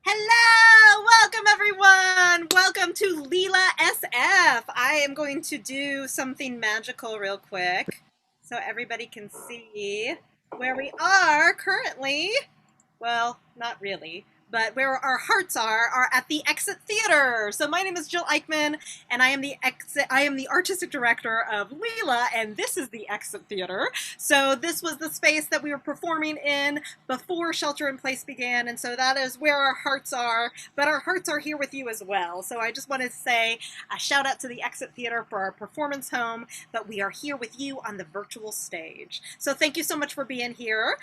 Hello! Welcome, everyone! Welcome to Leela SF. I am going to do something magical real quick so everybody can see where we are currently. Well, not really, but where our hearts are at the Exit Theater. So my name is Jill Eichman, and I am the artistic director of Leela, and this is the Exit Theater. So this was the space that we were performing in before Shelter in Place began, and so that is where our hearts are, but our hearts are here with you as well. So I just wanted to say a shout out to the Exit Theater for our performance home, but we are here with you on the virtual stage. So thank you so much for being here.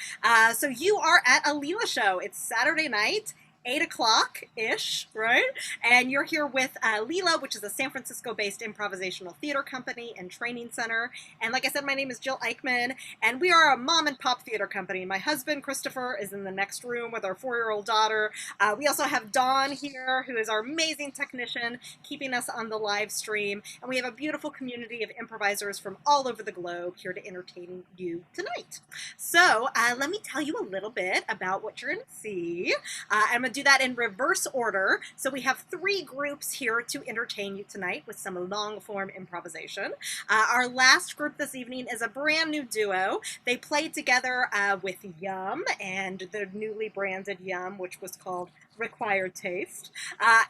So you are at a Leela show. It's Saturday night, 8 o'clock-ish, right? And you're here with Leela, which is a San Francisco-based improvisational theater company and training center. And like I said, my name is Jill Eichman, and we are a mom and pop theater company. My husband, Christopher, is in the next room with our 4-year-old daughter. We also have Dawn here, who is our amazing technician, keeping us on the live stream. And we have a beautiful community of improvisers from all over the globe here to entertain you tonight. So let me tell you a little bit about what you're going to see. I'm going to do that in reverse order. So we have 3 groups here to entertain you tonight with some long form improvisation. Our last group this evening is a brand new duo. They played together with Yum and the newly branded Yum, which was called Required Taste.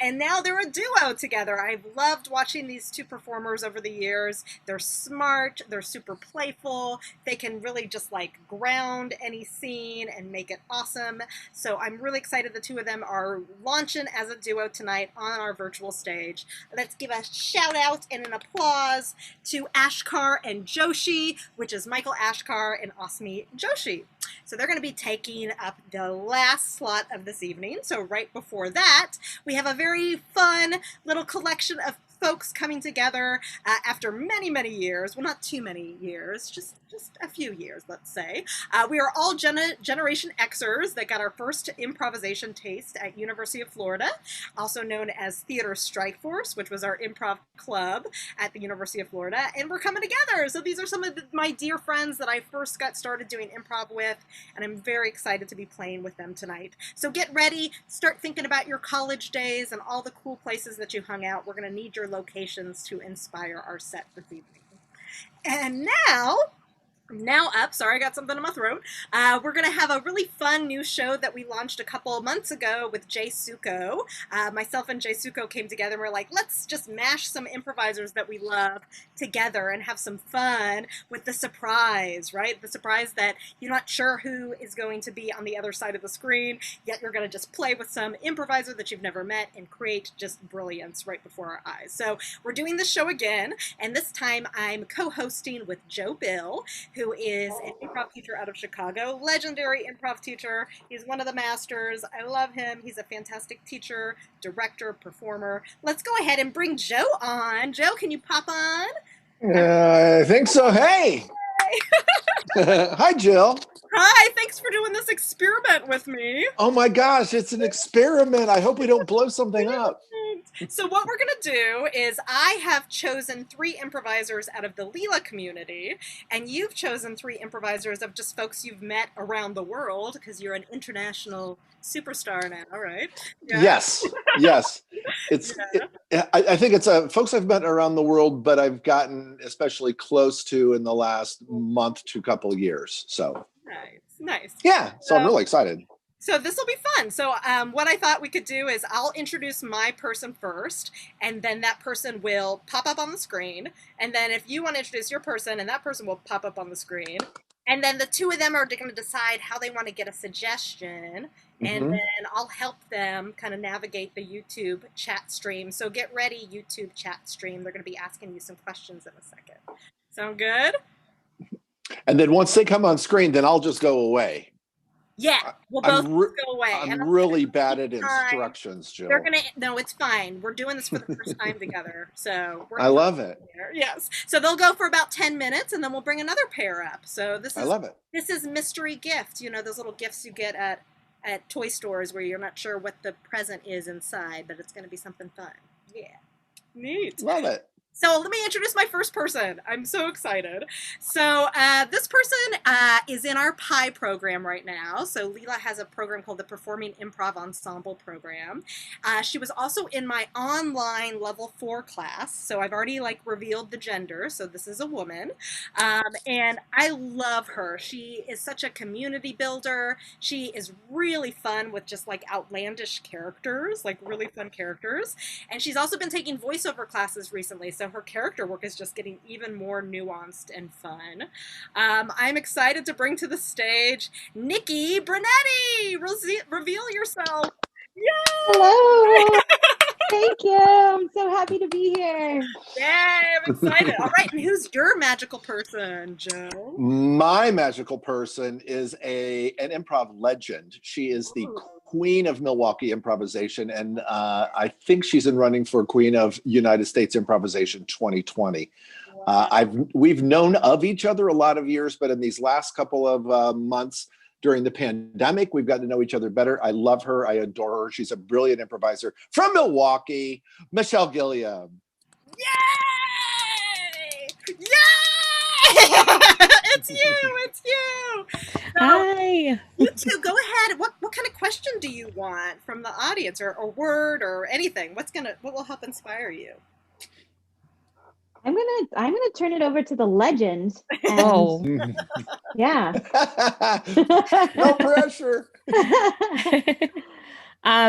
And now they're a duo together. I've loved watching these 2 performers over the years. They're smart, they're super playful, they can really just like ground any scene and make it awesome. So I'm really excited the 2 of them are launching as a duo tonight on our virtual stage. Let's give a shout out and an applause to Ashkar and Joshi, which is Michael Ashkar and Asmi Joshi. So they're going to be taking up the last slot of this evening. So right before that, we have a very fun little collection of folks coming together after many, many years. Well, not too many years, just a few years, let's say. We are all Generation Xers that got our first improvisation taste at University of Florida, also known as Theater Strike Force, which was our improv club at the University of Florida, and we're coming together. So these are some of my dear friends that I first got started doing improv with, and I'm very excited to be playing with them tonight. So get ready, start thinking about your college days and all the cool places that you hung out. We're going to need your locations to inspire our set this evening. And now Now up, sorry, I got something in my throat. We're going to have a really fun new show that we launched a couple of months ago with Jay Suko. Myself and Jay Suko came together and we're like, let's just mash some improvisers that we love together and have some fun with the surprise, right? The surprise that you're not sure who is going to be on the other side of the screen, yet you're going to just play with some improviser that you've never met and create just brilliance right before our eyes. So we're doing this show again, and this time I'm co-hosting with Joe Bill, who is an improv teacher out of Chicago, legendary improv teacher. He's one of the masters. I love him. He's a fantastic teacher, director, performer. Let's go ahead and bring Joe on. Joe, can you pop on? I think so. Hey. Hi, Jill. Hi, thanks for doing this experiment with me. Oh my gosh, it's an experiment. I hope we don't blow something up. So what we're going to do is I have chosen 3 improvisers out of the Leela community, and you've chosen 3 improvisers of just folks you've met around the world because you're an international superstar now, right? Yeah. Yes. I think it's folks I've met around the world, but I've gotten especially close to in the last month to couple of years. So nice. Yeah, so I'm really excited. So this will be fun. So what I thought we could do is I'll introduce my person first, and then that person will pop up on the screen. And then if you want to introduce your person, and that person will pop up on the screen. And then the 2 of them are going to decide how they want to get a suggestion. And then I'll help them kind of navigate the YouTube chat stream. So get ready, YouTube chat stream. They're going to be asking you some questions in a second. Sound good? And then once they come on screen, then I'll just go away. Yeah, we'll both go away. I'm really bad at instructions, Jill. No, it's fine. We're doing this for the first time together, so I love it. Yes, so they'll go for about 10 minutes, and then we'll bring another pair up. So I love it. This is mystery gift. You know, those little gifts you get at toy stores where you're not sure what the present is inside, but it's going to be something fun. Yeah, neat. Love it. So let me introduce my first person. I'm so excited. So this person is in our PI program right now. So Leela has a program called the Performing Improv Ensemble Program. She was also in my online level 4 class. So I've already revealed the gender. So this is a woman. And I love her. She is such a community builder. She is really fun with just outlandish characters, really fun characters. And she's also been taking voiceover classes recently. So her character work is just getting even more nuanced and fun. I'm excited to bring to the stage Nikki Brunetti. Reveal yourself. Yay! Hello. Thank you. I'm so happy to be here. Yay, I'm excited. All right, and who's your magical person, Joe? My magical person is an improv legend. She is the queen of Milwaukee improvisation, and I think she's in running for queen of United States improvisation 2020. Wow. We've known of each other a lot of years, but in these last couple of months during the pandemic, we've gotten to know each other better. I love her. I adore her. She's a brilliant improviser from Milwaukee, Michelle Gilliam. Yay! Yay! It's you. So, hi. You two, go ahead. What kind of question do you want from the audience, or word, or anything? What will help inspire you? I'm gonna turn it over to the legend. And, yeah. No pressure. How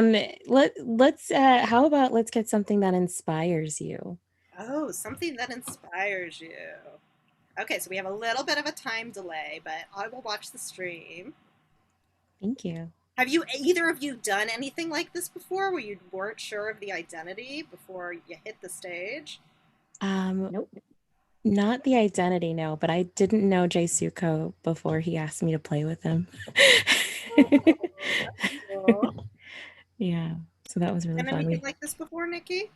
about let's get something that inspires you. Oh, something that inspires you. Okay, so we have a little bit of a time delay, but I will watch the stream. Thank you. Have either of you done anything like this before, where you weren't sure of the identity before you hit the stage? Nope. Not the identity, no, but I didn't know Jay Suko before he asked me to play with him. Cool. Yeah, so that was really Done fun. anything like this before, Nikki?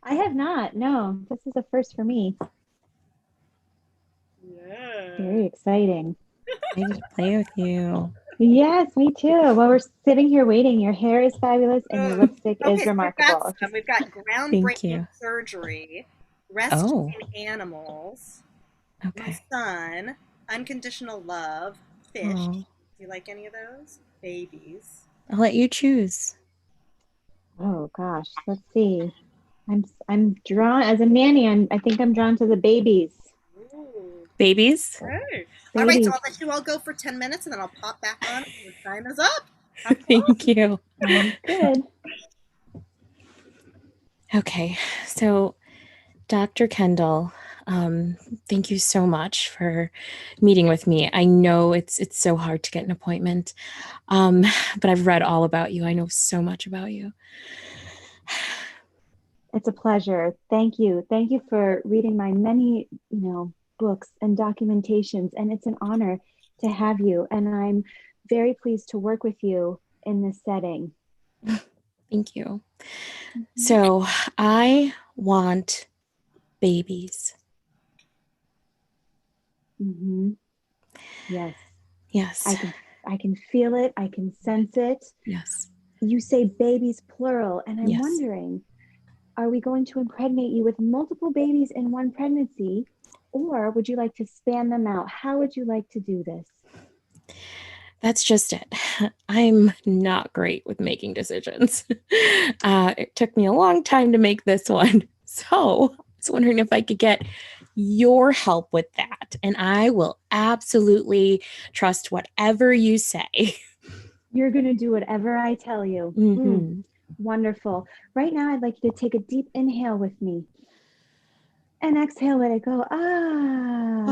I have not. No, this is a first for me. Yeah. Very exciting. I get to play with you. Yes, me too. While we're sitting here waiting, your hair is fabulous and your lipstick is remarkable. We've got groundbreaking surgery, rescuing animals, my son, unconditional love, fish. Do you like any of those? Babies. I'll let you choose. Oh gosh, let's see. I'm drawn as a nanny. I think I'm drawn to the babies. Ooh. Babies. Hey. All right, Babies. so I'll let you all go for 10 minutes and then I'll pop back on when the time is up. Have fun. Thank you. Sounds good. Okay, so Dr. Kendall, thank you so much for meeting with me. I know it's so hard to get an appointment, but I've read all about you. I know so much about you. It's a pleasure. Thank you. Thank you for reading my many, books and documentations. And it's an honor to have you. And I'm very pleased to work with you in this setting. Thank you. So I want babies. Mm-hmm. Yes. Yes. I can feel it. I can sense it. Yes. You say babies plural, and I'm Yes. wondering, are we going to impregnate you with multiple babies in one pregnancy, or would you like to span them out? How would you like to do this? That's just it. I'm not great with making decisions. It took me a long time to make this one. So I was wondering if I could get your help with that. And I will absolutely trust whatever you say. You're going to do whatever I tell you. Mm-hmm. Wonderful. Right now, I'd like you to take a deep inhale with me. And exhale, let it go. And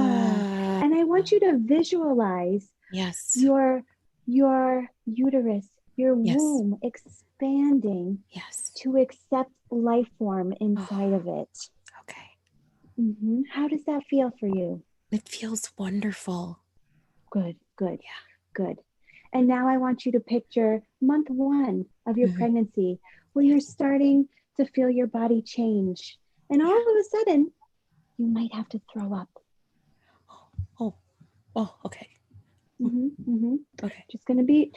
I want you to visualize Yes. your uterus, your Yes. womb expanding Yes. to accept life form inside of it. Okay. How does that feel for you? It feels wonderful. Good. Yeah. Good. And now I want you to picture month 1 of your pregnancy, where you're starting to feel your body change. And all of a sudden, you might have to throw up. Oh, okay. Okay. Just gonna be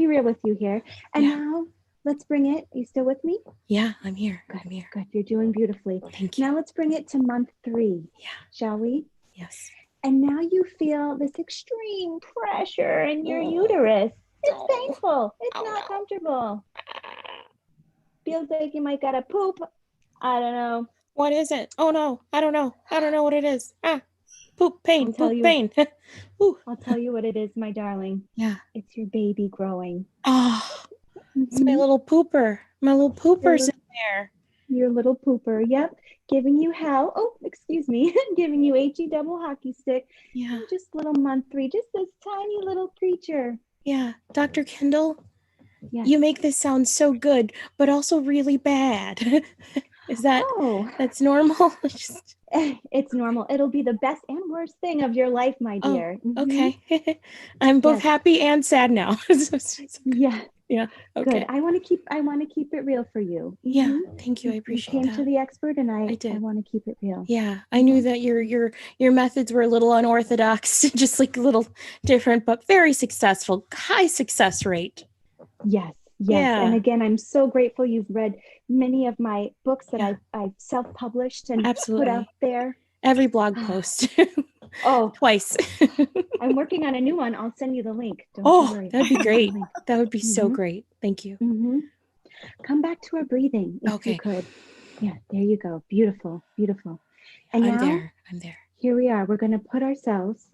real with you here. And now let's bring it. Are you still with me? Yeah, I'm here. Good. I'm here. Good. You're doing beautifully. Thank you. Now let's bring it to month 3. Yeah. Shall we? Yes. And now you feel this extreme pressure in your uterus. It's painful. It's not comfortable. Feels like you might gotta poop. I don't know. What is it? Oh no, I don't know. I don't know what it is. Poop pain. Pain. I'll tell you what it is, my darling. Yeah. It's your baby growing. Oh, it's my little pooper. My little pooper's in there. Your little pooper. Yep. Giving you hell. Oh, excuse me. Giving you HE double hockey stick. Yeah. Just little month 3. Just this tiny little creature. Yeah. Dr. Kendall, yes. You make this sound so good, but also really bad. Is that that's normal? It's normal. It'll be the best and worst thing of your life, my dear. Okay. I'm both happy and sad now. Yeah. Yeah. Okay. Good. I want to keep it real for you. Yeah. Thank you. I appreciate that. You came to the expert, and I did. I want to keep it real. Yeah. I knew that your methods were a little unorthodox, just like a little different, but very successful. High success rate. Yes. Yeah. And again, I'm so grateful you've read many of my books that I've self-published and put out there. Every blog post. Twice. I'm working on a new one. I'll send you the link. Don't you worry. That'd be great. That would be so great. Thank you. Come back to our breathing if you could. Yeah, there you go. Beautiful, beautiful. And I'm now, there. Here we are. We're going to put ourselves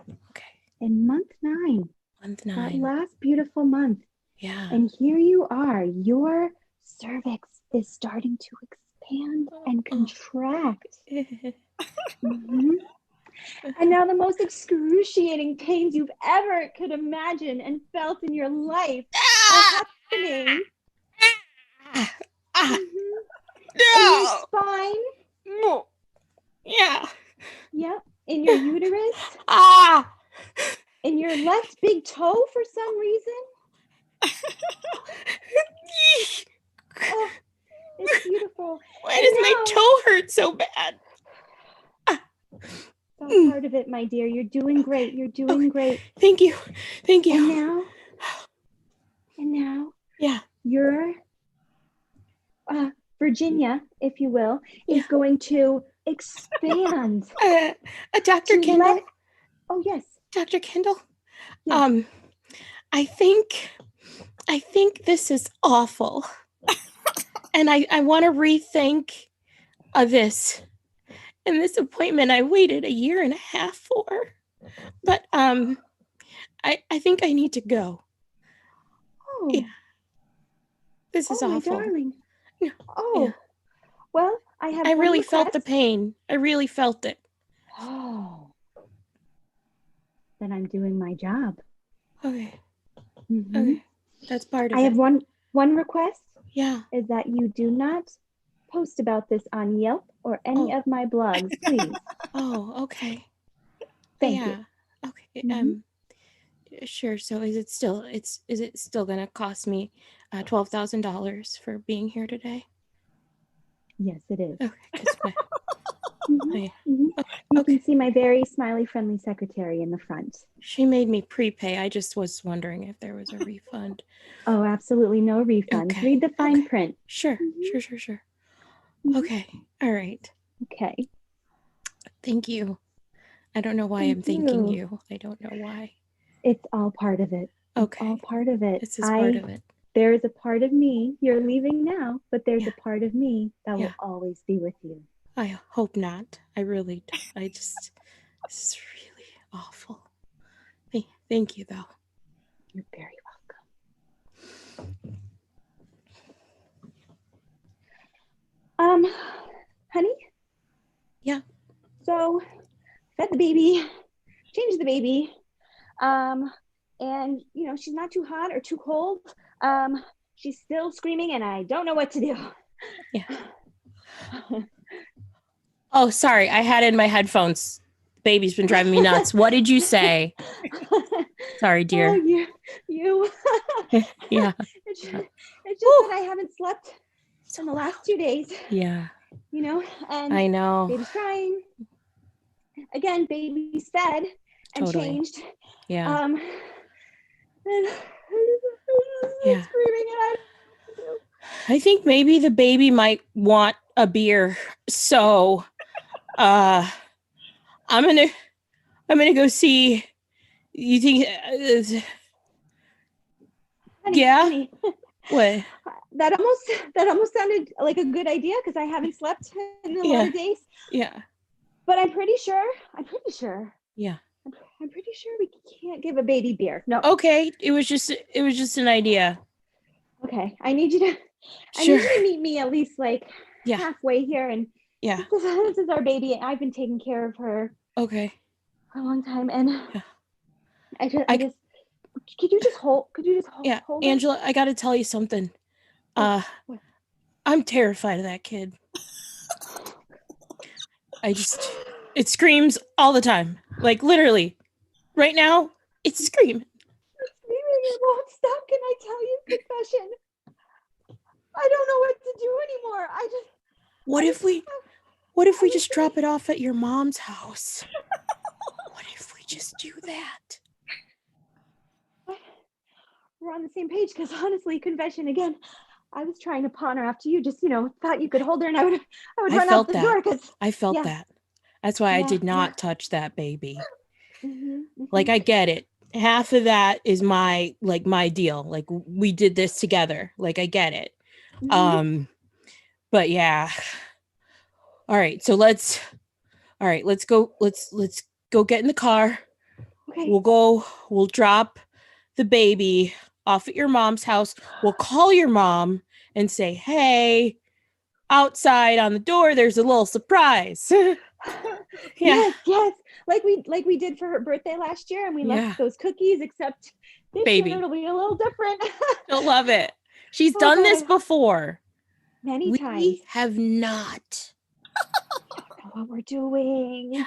in month 9. Month 9. That last beautiful month. Yeah. And here you are. Your cervix is starting to expand and contract. And now the most excruciating pains you've ever could imagine and felt in your life are happening. In your spine. No. Yeah. Yep. In your uterus. In your left big toe for some reason. It's beautiful. Why does my toe hurt so bad? That's part of it, my dear. You're doing great. You're doing great. Thank you. And now, yeah, your Virginia, if you will, is going to expand. Dr. Kendall. Oh yes, Dr. Kendall. Yes. I think this is awful, and I want to rethink this. And this appointment I waited 1.5 years for. But I think I need to go. Oh, Yeah, this is oh, my awful. darling. Yeah. Oh, well, I have I one really felt the request. pain. I really felt it. Oh, then I'm doing my job. Okay. Mhm. Okay. That's part of I it. have one request Yeah. is that you do not post about this on Yelp or any Oh. of my blogs, please. Oh, okay. Thank Yeah. Okay. Mhm. Sure. So is it still gonna cost me $12,000 for being here today? you. Yes, it is. Okay, because Mhm, mhm. You okay. can see my very smiley, friendly secretary in the front. She made me prepay. I just was wondering if there was a refund. Oh, absolutely no refunds. Okay. Read the fine Okay. print. Sure. Mhm, Sure. mhm. Okay. All right. Okay. Thank you. I don't know why Thank I'm thanking you. you. I don't know why. It's all part of it. It's all Okay. part of it. This is part of it. There is a part of me, you're leaving now, but there's Yeah. a part of me that Yeah. will always be with you. I hope not. I really don't. This is really awful. Thank you, though. You're very welcome. Honey? Yeah. So, fed the baby, changed the baby, and she's not too hot or too cold. She's still screaming, and I don't know what to do. Yeah. Oh, sorry. I had in my headphones. Baby's been driving me nuts. What did you say? Sorry, dear. Oh, you. Yeah. It's just that I haven't slept in the last 2 days. Yeah. And I know. baby's crying. Again, baby's fed and Totally. changed. Yeah. And Yeah. screaming, and I don't know what to do. I think maybe the baby might want a beer. So I'm gonna go see. You think yeah? Honey, What? that almost sounded like a good idea because I haven't slept in a lot of days. Yeah. But I'm pretty sure. Yeah. I'm pretty sure we can't give a baby beer. No. Okay. It was just an idea. Okay. I need you to meet me at least like halfway here. And yeah. This is our baby. I've been taking care of her. Okay. For a long time, and yeah. I just could you just hold yeah, hold Angela, I gotta tell you something. What? I'm terrified of that kid. It screams all the time. Like literally. Right now, it's screaming. It won't stop. Can I tell you confession? I don't know what to do anymore. What if we just drop it off at your mom's house? What if we just do that? We're on the same page because honestly, confession again, I was trying to pawn her off to you. Just thought you could hold her, and I would run out the door because I felt that. That's why I did not touch that baby. Like I get it. Half of that is my deal. Like we did this together. Like I get it. But yeah. All right. So let's go. Let's go get in the car. Okay. We'll drop the baby off at your mom's house. We'll call your mom and say, hey, outside on the door, there's a little surprise. Yes. Like we did for her birthday last year, and we left those cookies, except this year it'll be a little different. She'll love it. She's done this before. Many times. We have not. We don't know what we're doing. No.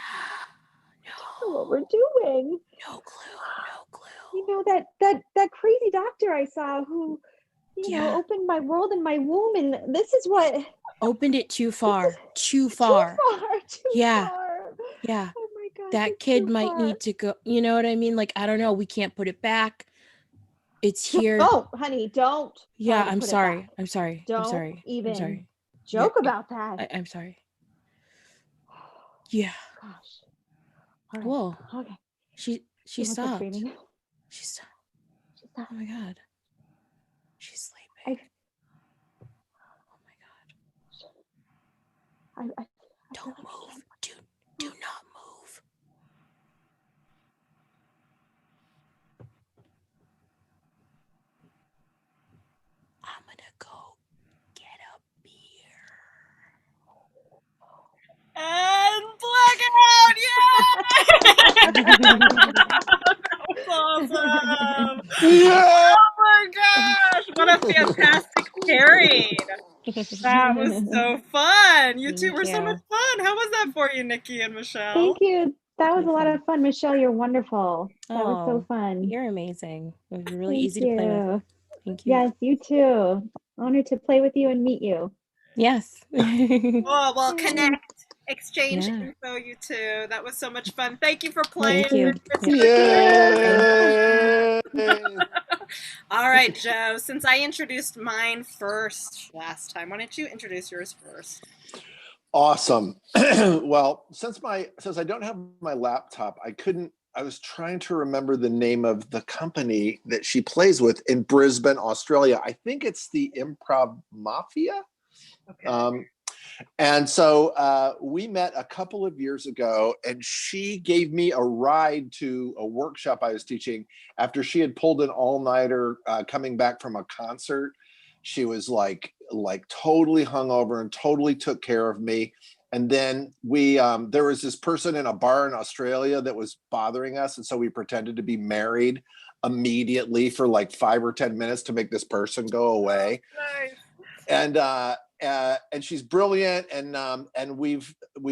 What we're doing. No clue. That crazy doctor I saw who opened my world and my womb, and this is what opened it too far. Too far. Yeah. Oh my God. That kid might need to go. You know what I mean? Like, I don't know. We can't put it back. It's here. Oh, honey, don't. Yeah, I'm sorry. Don't even joke about that. I'm sorry. Yeah. Gosh. Right. Whoa. Okay. She stopped. She stopped. Oh my God. She's sleeping. Oh my God. Don't move. Do not move. Awesome. Yeah. Oh my gosh, what a fantastic pairing. That was so fun. You two Thank were so much you. fun. How was that for you, Nikki and Thank Michelle? you. That was Pretty a lot fun. of fun. Michelle, you're wonderful. That was so Oh, fun. you're amazing. It was really Thank easy to play with. you. Thank you. Yes, you too. Honored to play with you and meet you. Yes. Oh, well, Yay. connect, exchange Yeah. info, you two. That was so much fun. Thank you for playing. Thank you. It's Yeah. Yay. All right, Joe, since I introduced mine first last time, why don't you introduce yours first? Awesome. Well, since I don't have my laptop, I was trying to remember the name of the company that she plays with in Brisbane, Australia. I think it's the Improv Mafia. Okay. And so we met a couple of years ago, and she gave me a ride to a workshop I was teaching after she had pulled an all-nighter coming back from a concert. She was like totally hungover and totally took care of me. And then there was this person in a bar in Australia that was bothering us, and so we pretended to be married immediately for like 5 or 10 minutes to make this person go away. Nice. And she's brilliant, and we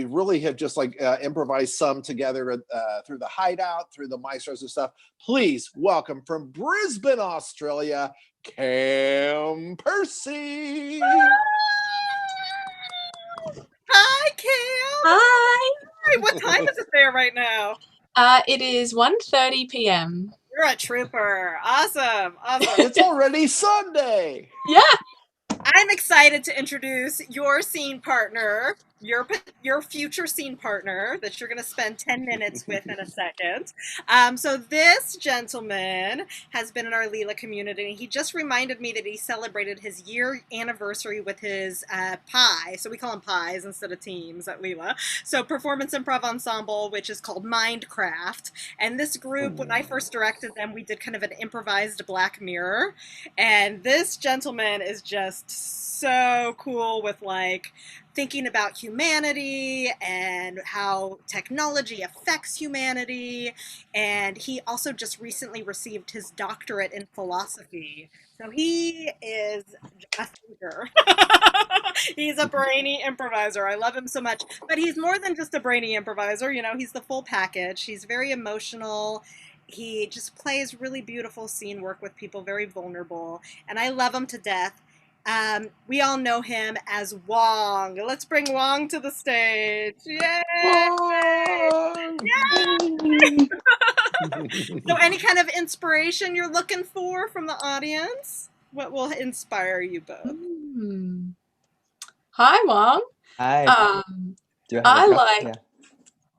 really have just like improvised some together through the Hideout, through the Maestros and stuff. Please welcome from Brisbane, Australia, Cam Percy. Hi, Cam. Hi. Hi, what time is it there right now? It is 1:30 p.m. You're a trooper. Awesome. Awesome. It's already Sunday. Yeah. I'm excited to introduce your scene partner, your future scene partner that you're going to spend 10 minutes with in a second. So this gentleman has been in our Leela community, and he just reminded me that he celebrated his year anniversary with his pie. So we call them pies instead of teams at Leela. So Performance Improv Ensemble, which is called Mindcraft. And this group, when I first directed them, we did kind of an improvised Black Mirror. And this gentleman is just so cool with like thinking about humanity and how technology affects humanity. And he also just recently received his doctorate in philosophy. So he is a thinker. He's a brainy improviser. I love him so much. But he's more than just a brainy improviser. You know, he's the full package. He's very emotional. He just plays really beautiful scene work with people, very vulnerable. And I love him to death. We all know him as Wong. Let's bring Wong to the stage. Yay! Yay. So, any kind of inspiration you're looking for from the audience? What will inspire you both? Hi, Wong. Hi. Um, Do you have I a cup? like Yeah.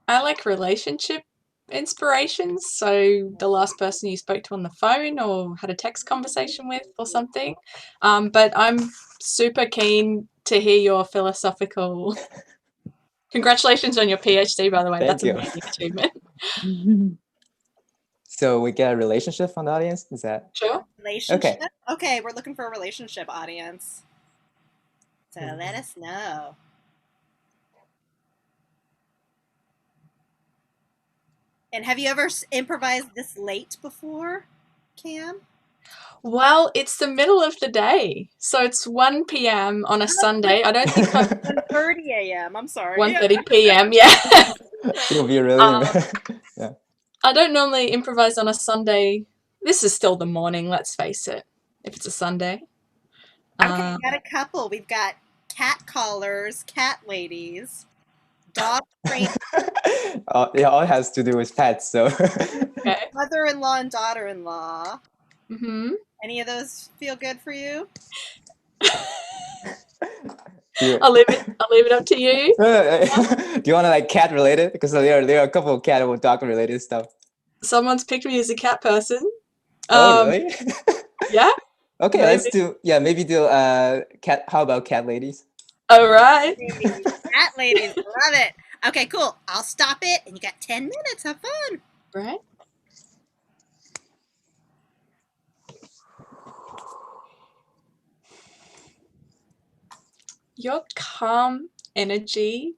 I like relationship inspirations. So the last person you spoke to on the phone or had a text conversation with or something. But I'm super keen to hear your philosophical. Congratulations on your PhD, by the way. Thank That's you. an amazing achievement. So we get a relationship from the audience? Is that Sure. Relationship? okay? Okay, we're looking for a relationship audience. So let us know. And have you ever improvised this late before, Cam? Well, it's the middle of the day, so it's 1 p.m. on a Sunday. I don't think I've 1:30 a.m. I'm sorry. 1:30 p.m. Yeah. You'll be really yeah. I don't normally improvise on a Sunday. This is still the morning, let's face it, if it's a Sunday. Okay, we got a couple. We've got cat callers, cat ladies, dog trainers, It all has to do with pets, so Okay. mother-in-law and daughter-in-law. Mm-hmm. Any of those feel good for you? I'll leave it up to you. Do you want to like cat related? Because there are a couple of cat or dog related stuff. Someone's picked me as a cat person. Oh really? Yeah. Okay, Maybe. let's do maybe do cat. How about cat ladies? All right. Cat ladies, love it. Okay, cool. I'll stop it, and you got 10 minutes. Have fun. Right. Your calm energy,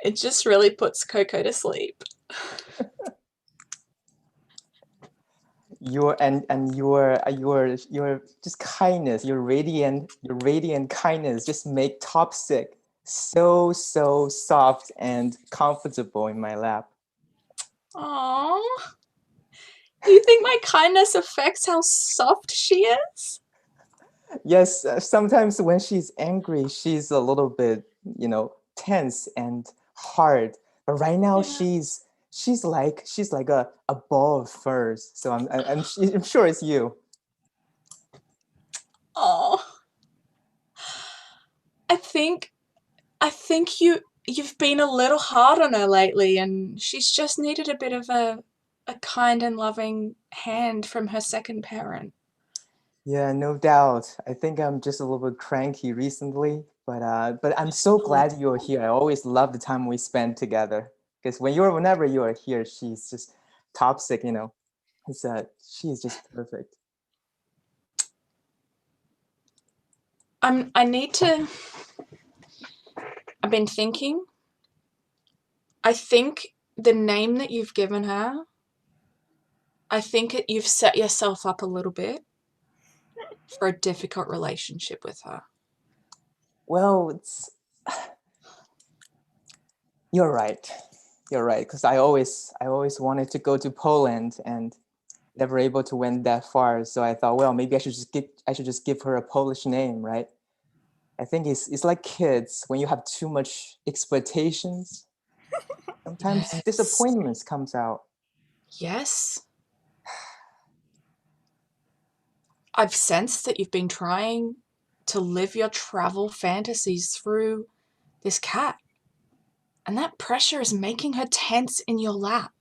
it just really puts Coco to sleep. your just kindness, your radiant kindness just make Toxic so soft and comfortable in my lap. Aww. You think my kindness affects how soft she is? Yes, sometimes when she's angry, she's a little bit, tense and hard. But right now, Yeah. she's like a ball of furs. So I'm sure it's you. Oh, I think you've been a little hard on her lately, and she's just needed a bit of a kind and loving hand from her second parent. Yeah, no doubt. I think I'm just a little bit cranky recently, but I'm so glad you're here. I always love the time we spend together. Because whenever you are here, she's just Toxic. She's just perfect. I need to. I've been thinking. I think the name that you've given her, I think you've set yourself up a little bit for a difficult relationship with her. Well, you're right. You're right. Because I always wanted to go to Poland and never able to went that far. So I thought, well, maybe I should just give her a Polish name, right? I think it's like kids when you have too much expectations. Sometimes Yes. disappointments comes out. Yes. I've sensed that you've been trying to live your travel fantasies through this cat. And that pressure is making her tense in your lap.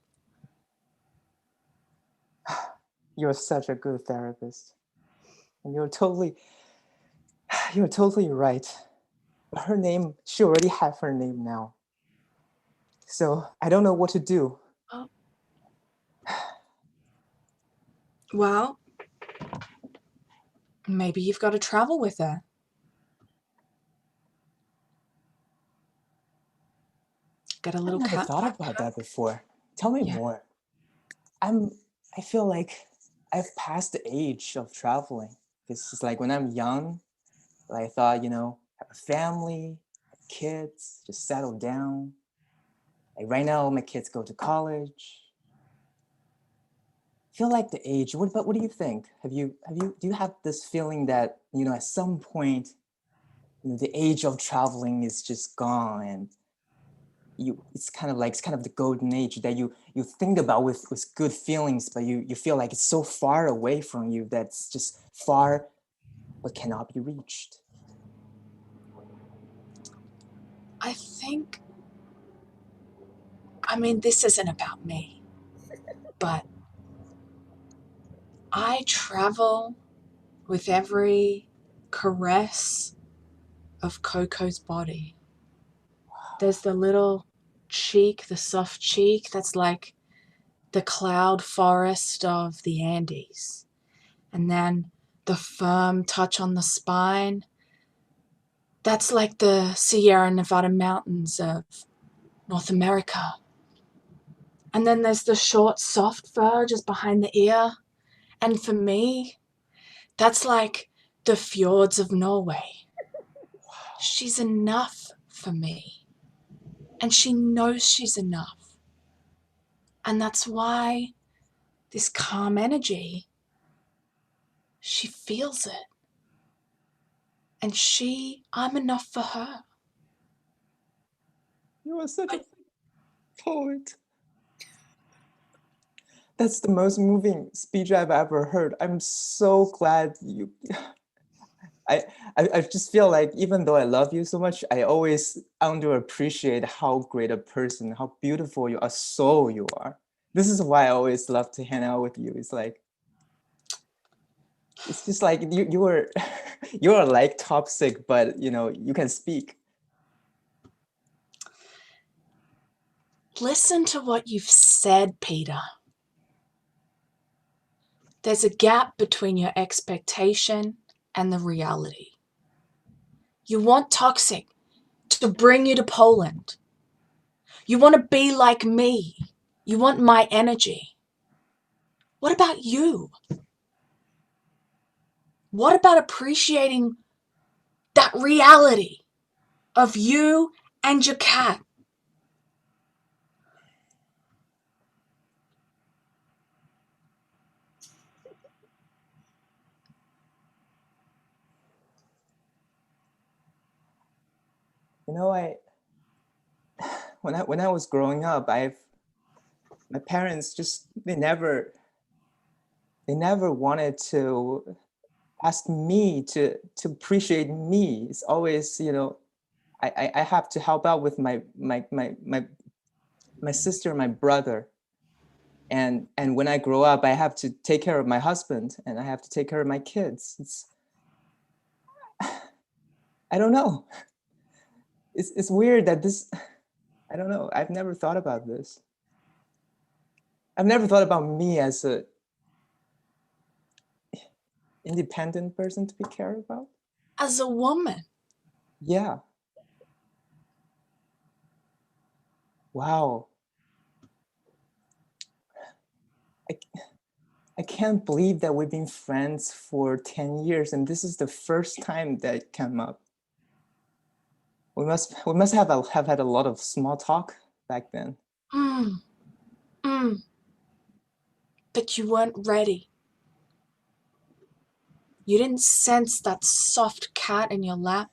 You're such a good therapist, and you're totally right. But she already have her name now, so I don't know what to do. Oh. Well, maybe you've got to travel with her. Get a I little never cat thought about backpack. that before. Tell me Yeah. more. I feel like I've passed the age of traveling. This is like when I'm young, I thought, have a family, have kids, just settle down. Like right now, my kids go to college. Feel like the age. What do you think? Do you have this feeling that, at some point, the age of traveling is just gone, and it's kind of the golden age that you think about with good feelings, but you feel like it's so far away from you that's just far but cannot be reached. I think, I mean, this isn't about me, but I travel with every caress of Coco's body. There's the little cheek, the soft cheek that's like the cloud forest of the Andes. And then the firm touch on the spine, that's like the Sierra Nevada mountains of North America. And then there's the short, soft fur just behind the ear. And for me, that's like the fjords of Norway. She's enough for me. And she knows she's enough. And that's why this calm energy, she feels it. And I'm enough for her. You are such a poet. That's the most moving speech I've ever heard. I'm so glad you. I just feel like even though I love you so much, I always underappreciate how great a person, how beautiful a soul you are. This is why I always love to hang out with you. It's just like you are you are like Toxic, but you can speak. Listen to what you've said, Peter. There's a gap between your expectation and the reality. You want Toxic to bring you to Poland. You want to be like me. You want my energy. What about you? What about appreciating that reality of you and your cat? You know, when I was growing up, my parents just they never wanted to ask me to appreciate me. It's always, you know, I have to help out with my sister and my brother. And when I grow up, I have to take care of my husband and I have to take care of my kids. It's I don't know. It's weird that this, I don't know. I've never thought about this. I've never thought about me as a independent person to be cared about. As a woman. Yeah. Wow. I can't believe that we've been friends for 10 years and this is the first time that it came up. We must have had a lot of small talk back then. But you weren't ready. You didn't sense that soft cat in your lap.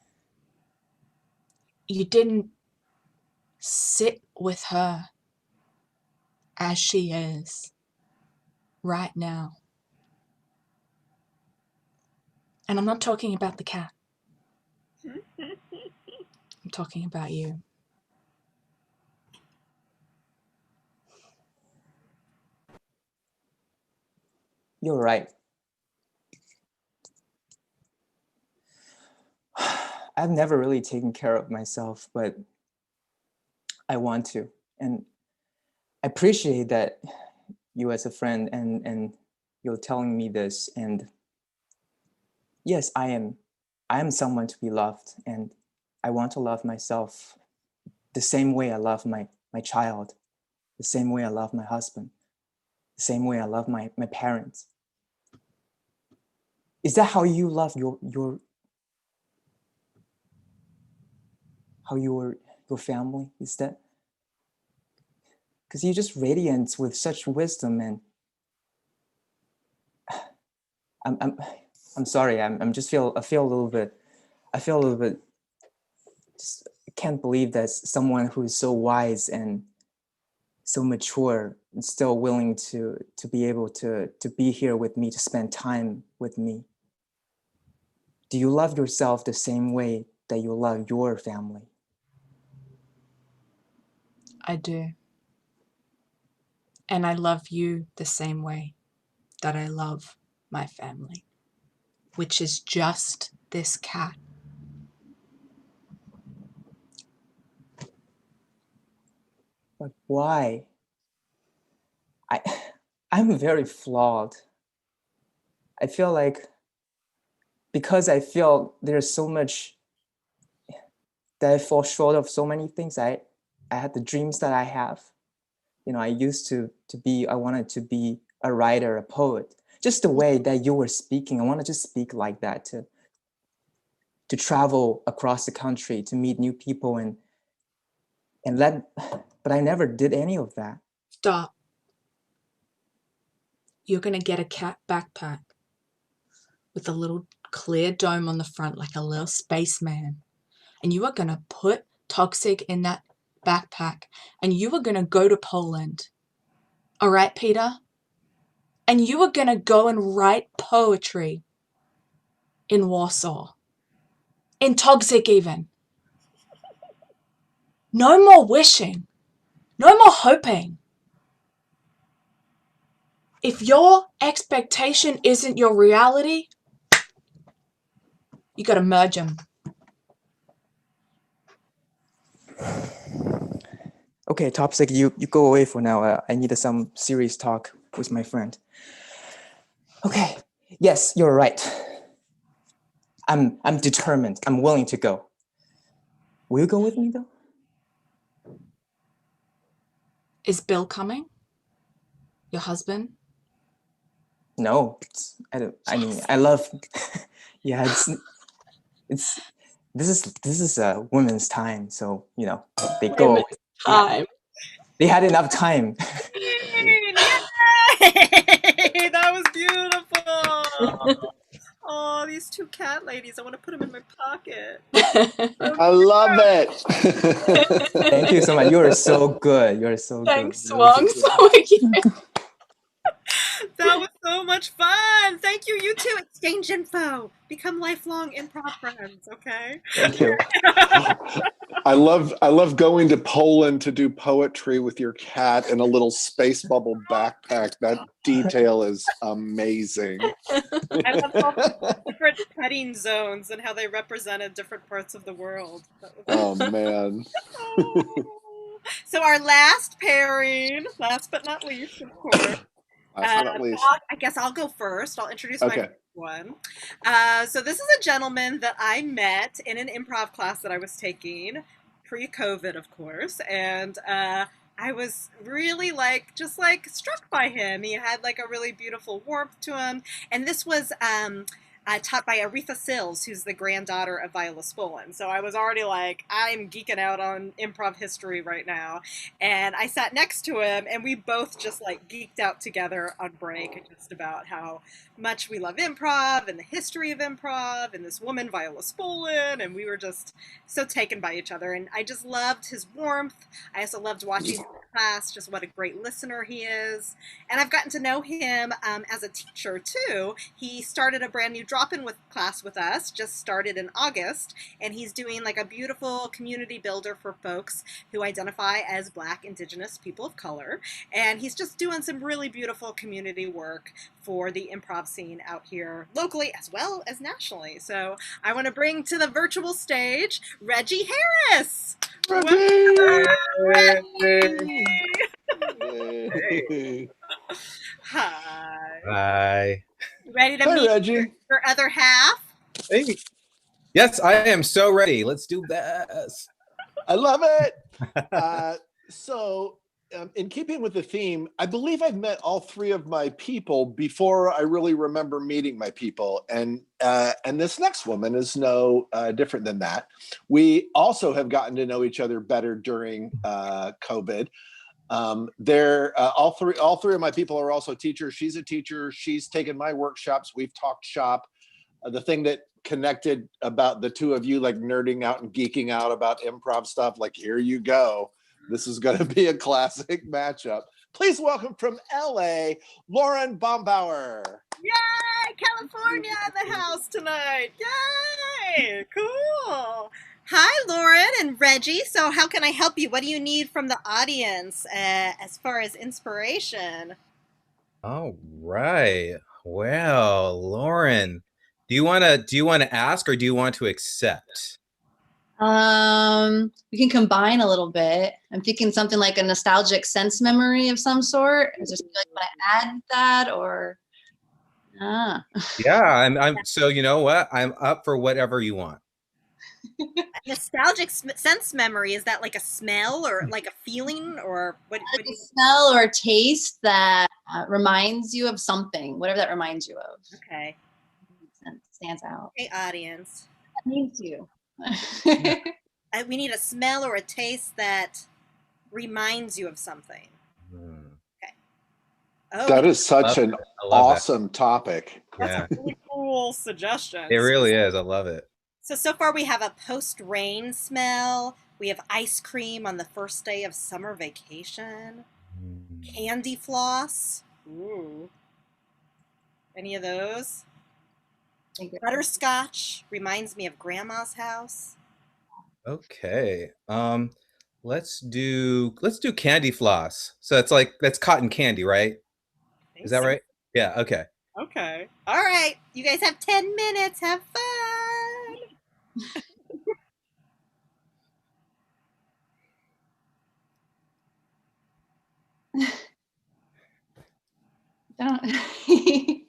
You didn't sit with her as she is right now. And I'm not talking about the cat. I'm talking about you. You're right. I've never really taken care of myself, but I want to. And I appreciate that you as a friend and you're telling me this. And yes, I am someone to be loved and I want to love myself the same way I love my child, the same way I love my husband, the same way I love my parents. Is that how you love your family? Is that because you just radiant with such wisdom and I'm sorry, I feel a little bit just can't believe that someone who is so wise and so mature and still willing to be able to be here with me, to spend time with me. Do you love yourself the same way that you love your family? I do. And I love you the same way that I love my family, which is just this cat. But why? I'm very flawed. I feel like because I feel there's so much that I fall short of so many things. I had the dreams that I have. You know, I used to be, I wanted to be a writer, a poet. Just the way that you were speaking, I wanted to speak like that, to travel across the country, to meet new people and but I never did any of that. Stop. You're going to get a cat backpack with a little clear dome on the front like a little spaceman. And you are going to put Toxic in that backpack and you are going to go to Poland. All right, Peter? And you are going to go and write poetry in Warsaw. In Toxic even. No more wishing. No more hoping. If your expectation isn't your reality, you got to merge them. Okay, Toxic, you go away for now. I need some serious talk with my friend. Okay, yes, you're right. I'm determined. I'm willing to go. Will you go with me though? Is Bill coming? Your husband? No, I don't. I mean, I love. Yeah, it's this is a women's time, so you know they go. Women's time. They had enough time. Yay! That was beautiful. Oh, these two cat ladies. I want to put them in my pocket. I love it. Thank you so much. You are so good. You are so Thanks, good. Wong. So cute. That was so much fun. Thank you. You too. Exchange info. Become lifelong improv friends. Okay. Thank you. I love going to Poland to do poetry with your cat in a little space bubble backpack. That detail is amazing. I love all the different petting zones and how they represented different parts of the world. Oh man. So our last pairing, last but not least, of course. Last but not least. I guess I'll go first. I'll introduce my Okay. first one. So this is a gentleman that I met in an improv class that I was taking pre-COVID, of course, and I was really just struck by him. He had like a really beautiful warmth to him, and this was taught by Aretha Sills, who's the granddaughter of Viola Spolin. So I was already like, I'm geeking out on improv history right now. And I sat next to him, and we both just like geeked out together on break just about how much we love improv and the history of improv and this woman, Viola Spolin. And we were just so taken by each other. And I just loved his warmth. I also loved watching him in class, just what a great listener he is. And I've gotten to know him as a teacher too. He started a brand new drop-in class with us, just started in August, and he's doing like a beautiful community builder for folks who identify as Black, Indigenous, people of color. And he's just doing some really beautiful community work for the improv scene out here locally as well as nationally. So I want to bring to the virtual stage Reggie Harris. Reggie! Hi. Hi. Ready to Hi, meet Reggie. your other half? Hey. Yes, I am so ready. Let's do this. I love it. In keeping with the theme, I believe I've met all three of my people before I really remember meeting my people, and this next woman is no different than that. We also have gotten to know each other better during COVID. All three of my people are also teachers. She's a teacher. She's taken my workshops. We've talked shop. The thing that connected about the two of you, like nerding out and geeking out about improv stuff, like here you go. This is going to be a classic matchup. Please welcome from LA, Lauren Bombauer. Yay! California in the house tonight. Yay! Cool. Hi, Lauren and Reggie. So how can I help you? What do you need from the audience as far as inspiration? All right. Well, Lauren, do you want to ask or do you want to accept? We can combine a little bit. I'm thinking something like a nostalgic sense memory of some sort. Is there something like want to add that or? Yeah, I'm so you know what? I'm up for whatever you want. A nostalgic sense memory, is that like a smell or like a feeling or what? Like a smell or a taste that reminds you of something, whatever that reminds you of. Okay. Stands out. Hey, audience. That means you. We need a smell or a taste that reminds you of something. Okay. Oh, That is such an awesome topic. That's a really cool suggestion. It really is. I love it. So far we have a post-rain smell. We have ice cream on the first day of summer vacation. Candy floss. Ooh. Any of those? Butterscotch reminds me of Grandma's house. Okay. Let's do candy floss. So that's cotton candy, right? Is that right? Yeah, okay. Okay. All right. You guys have 10 minutes. Have fun.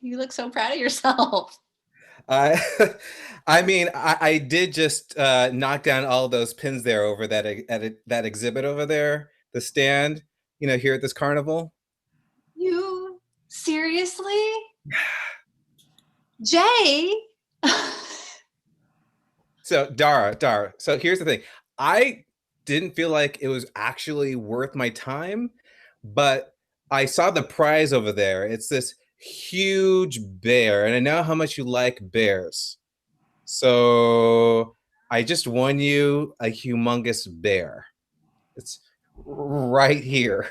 You look so proud of yourself. I mean, I did just knock down all those pins there over that exhibit over there, the stand, here at this carnival. You seriously? Jay. So Dara. So here's the thing. I didn't feel like it was actually worth my time, but I saw the prize over there. It's this huge bear, and I know how much you like bears. So I just won you a humongous bear. It's right here.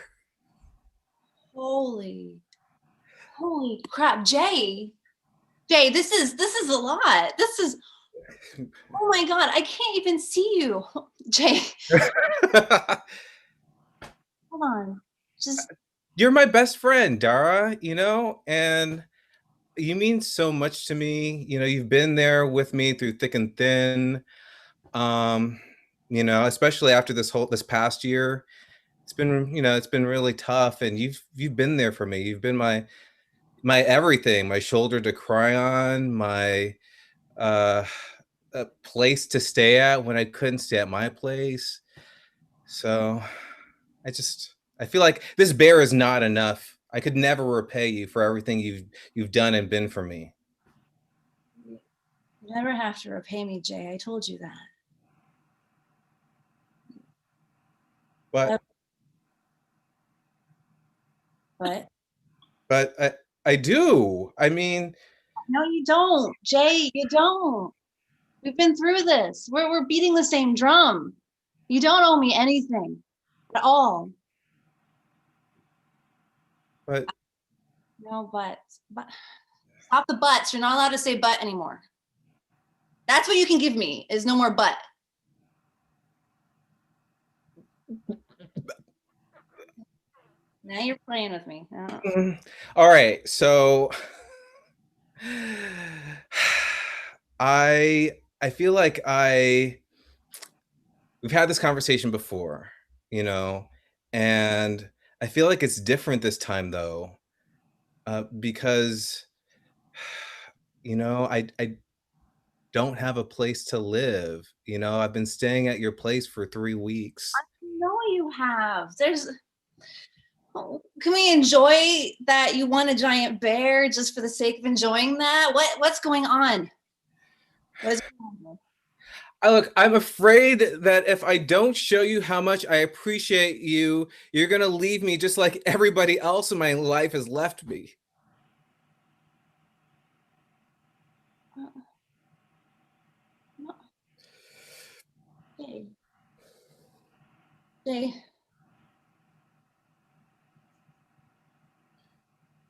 Holy crap, Jay. Jay, this is a lot. This is, oh my God, I can't even see you. Jay, hold on. Just, You're my best friend, Dara, you know, and you mean so much to me. You know, you've been there with me through thick and thin. Um, you know, especially after this past year. It's been, you know, it's been really tough, and you've been there for me. You've been my everything, my shoulder to cry on, my uh a place to stay at when I couldn't stay at my place. So I feel like this bear is not enough. I could never repay you for everything you've done and been for me. you never have to repay me, Jay. I told you that. But But I do. I mean, no, you don't, Jay. You don't. We've been through this. We're beating the same drum. You don't owe me anything at all. but No buts. But stop the buts. You're not allowed to say but anymore. That's what you can give me, is no more but. Now you're playing with me. all right. So I feel like we've had this conversation before, you know, and I feel like it's different this time though, because you know, I don't have a place to live. You know, I've been staying at your place for 3 weeks. No, you have. Can we enjoy that you want a giant bear just for the sake of enjoying that? What's going on? What is going on? I'm afraid that if I don't show you how much I appreciate you, you're gonna leave me just like everybody else in my life has left me. No. Jay. Jay.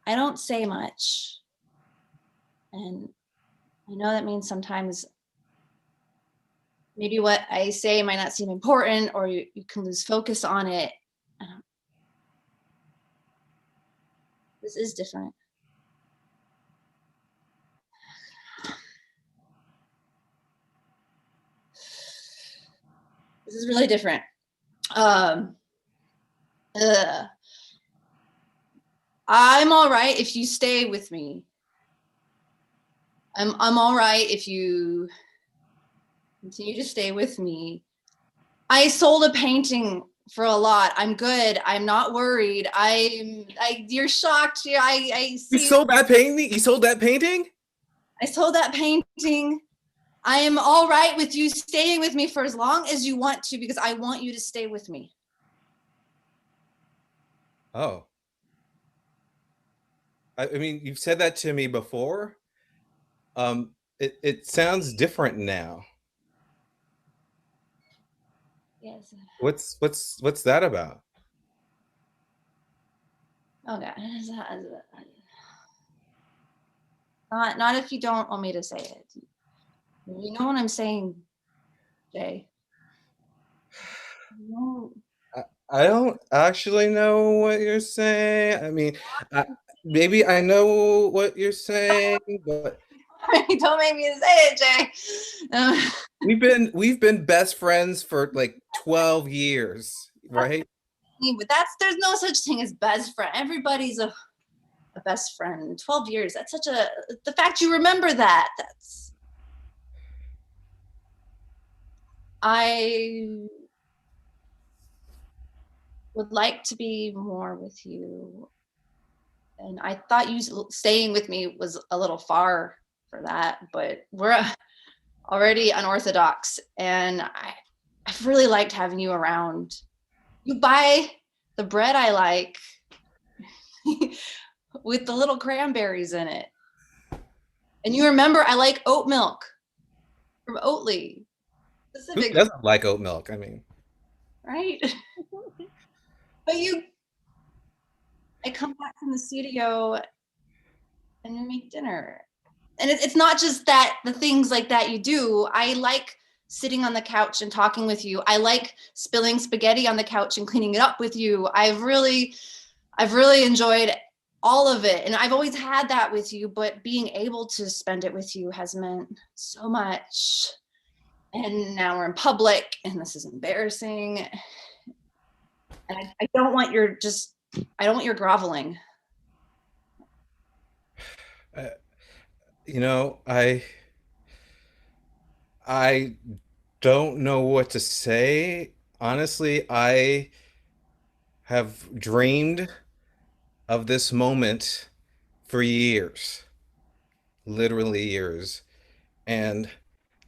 I don't say much. And I know that means sometimes maybe what I say might not seem important, or you can lose focus on it. This is different. This is really different. I'm all right if you stay with me. I'm all right if you continue to stay with me. I sold a painting for a lot. I'm good. I'm not worried. You're shocked. I You see. sold that painting? You sold that painting? I sold that painting. I am all right with you staying with me for as long as you want to, because I want you to stay with me. Oh. I mean, you've said that to me before. It sounds different now. Yes. What's that about? Oh God. Not if you don't want me to say it. You know what I'm saying, Jay. No. I don't actually know what you're saying. I mean, maybe I know what you're saying, but Don't make me say it, Jay. we've been best friends for like 12 years, right? But there's no such thing as best friend. Everybody's a best friend. 12 years. That's the fact you remember that. I would like to be more with you. And I thought you staying with me was a little far for that, but we're already unorthodox, and I've really liked having you around. You buy the bread I like with the little cranberries in it. And you remember I like oat milk from Oatly. Who doesn't like oat milk? I mean, right? But I come back from the studio and we make dinner. And it's not just that the things like that you do. I like sitting on the couch and talking with you. I like spilling spaghetti on the couch and cleaning it up with you. I've really enjoyed all of it. And I've always had that with you, but being able to spend it with you has meant so much. And now we're in public and this is embarrassing. And I don't want your groveling. you know, I don't know what to say. Honestly, I have dreamed of this moment for years, literally years. And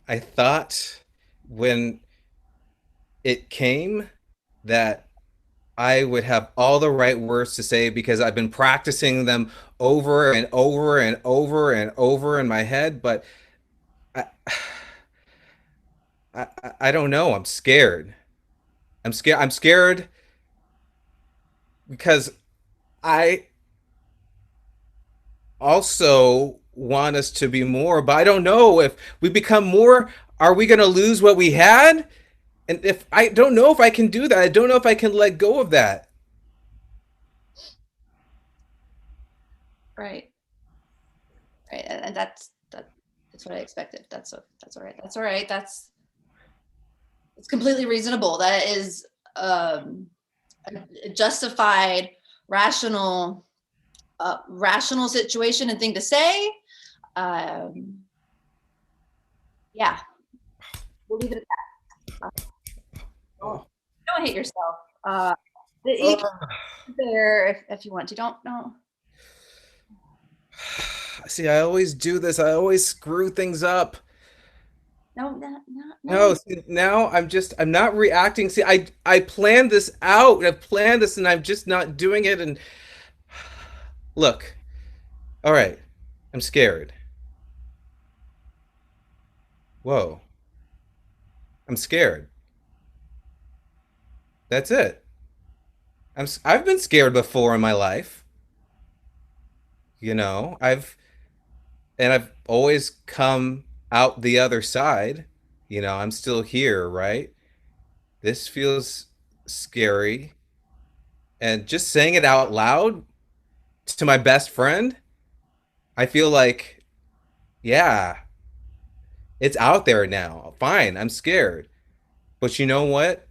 I thought when it came that I would have all the right words to say because I've been practicing them over and over and over and over in my head, but I, I don't know. I'm scared. I'm scared. I'm scared because I also want us to be more, but I don't know if we become more, are we going to lose what we had? And if I don't know if I can do that, I don't know if I can let go of that. Right. And that's what I expected. That's all right. That's all right. It's completely reasonable. That is a justified, rational situation and thing to say. Yeah, we'll leave it at that. Don't hate yourself. You can there if you want to. Don't. See, I always do this. I always screw things up. No. See, now I'm not reacting. See, I planned this out. I've planned this and I'm just not doing it. And look, all right, I'm scared. Whoa, I'm scared. That's it. I've been scared before in my life. You know, I've always come out the other side. You know, I'm still here, right? This feels scary. And just saying it out loud to my best friend, I feel like, yeah, it's out there now. Fine, I'm scared. But you know what?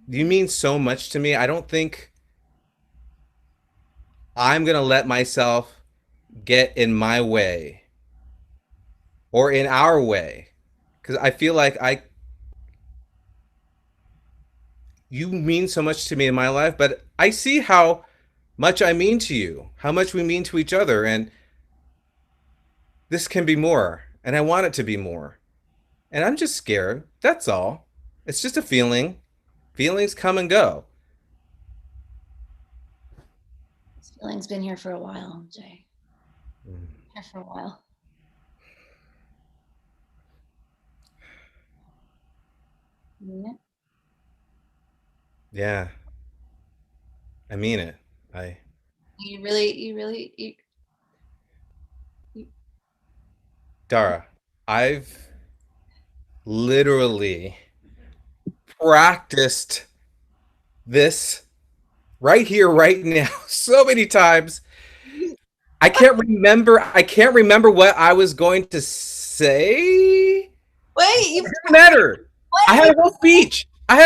You mean so much to me. I don't think I'm going to let myself get in my way or in our way. Because I feel like you mean so much to me in my life, but I see how much I mean to you, how much we mean to each other. And this can be more. And I want it to be more. And I'm just scared. That's all. It's just a feeling. Feelings come and go. This feeling's been here for a while, Jay. Here for a while. You mean it? Yeah. I mean it. You really. Dara, I've literally practiced this right here, right now, so many times. I can't remember what I was going to say. Wait, It doesn't matter. I had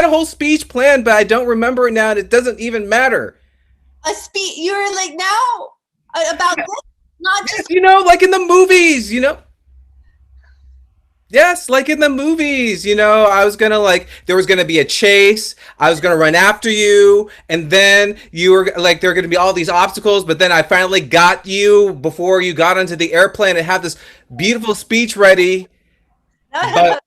a whole speech planned, but I don't remember it now, and it doesn't even matter. A speech? You're like now about this, not just You know, like in the movies, you know. Yes, like in the movies, I was gonna there was gonna be a chase. I was gonna run after you, and then you were like, there were gonna be all these obstacles, but then I finally got you before you got onto the airplane and had this beautiful speech ready. But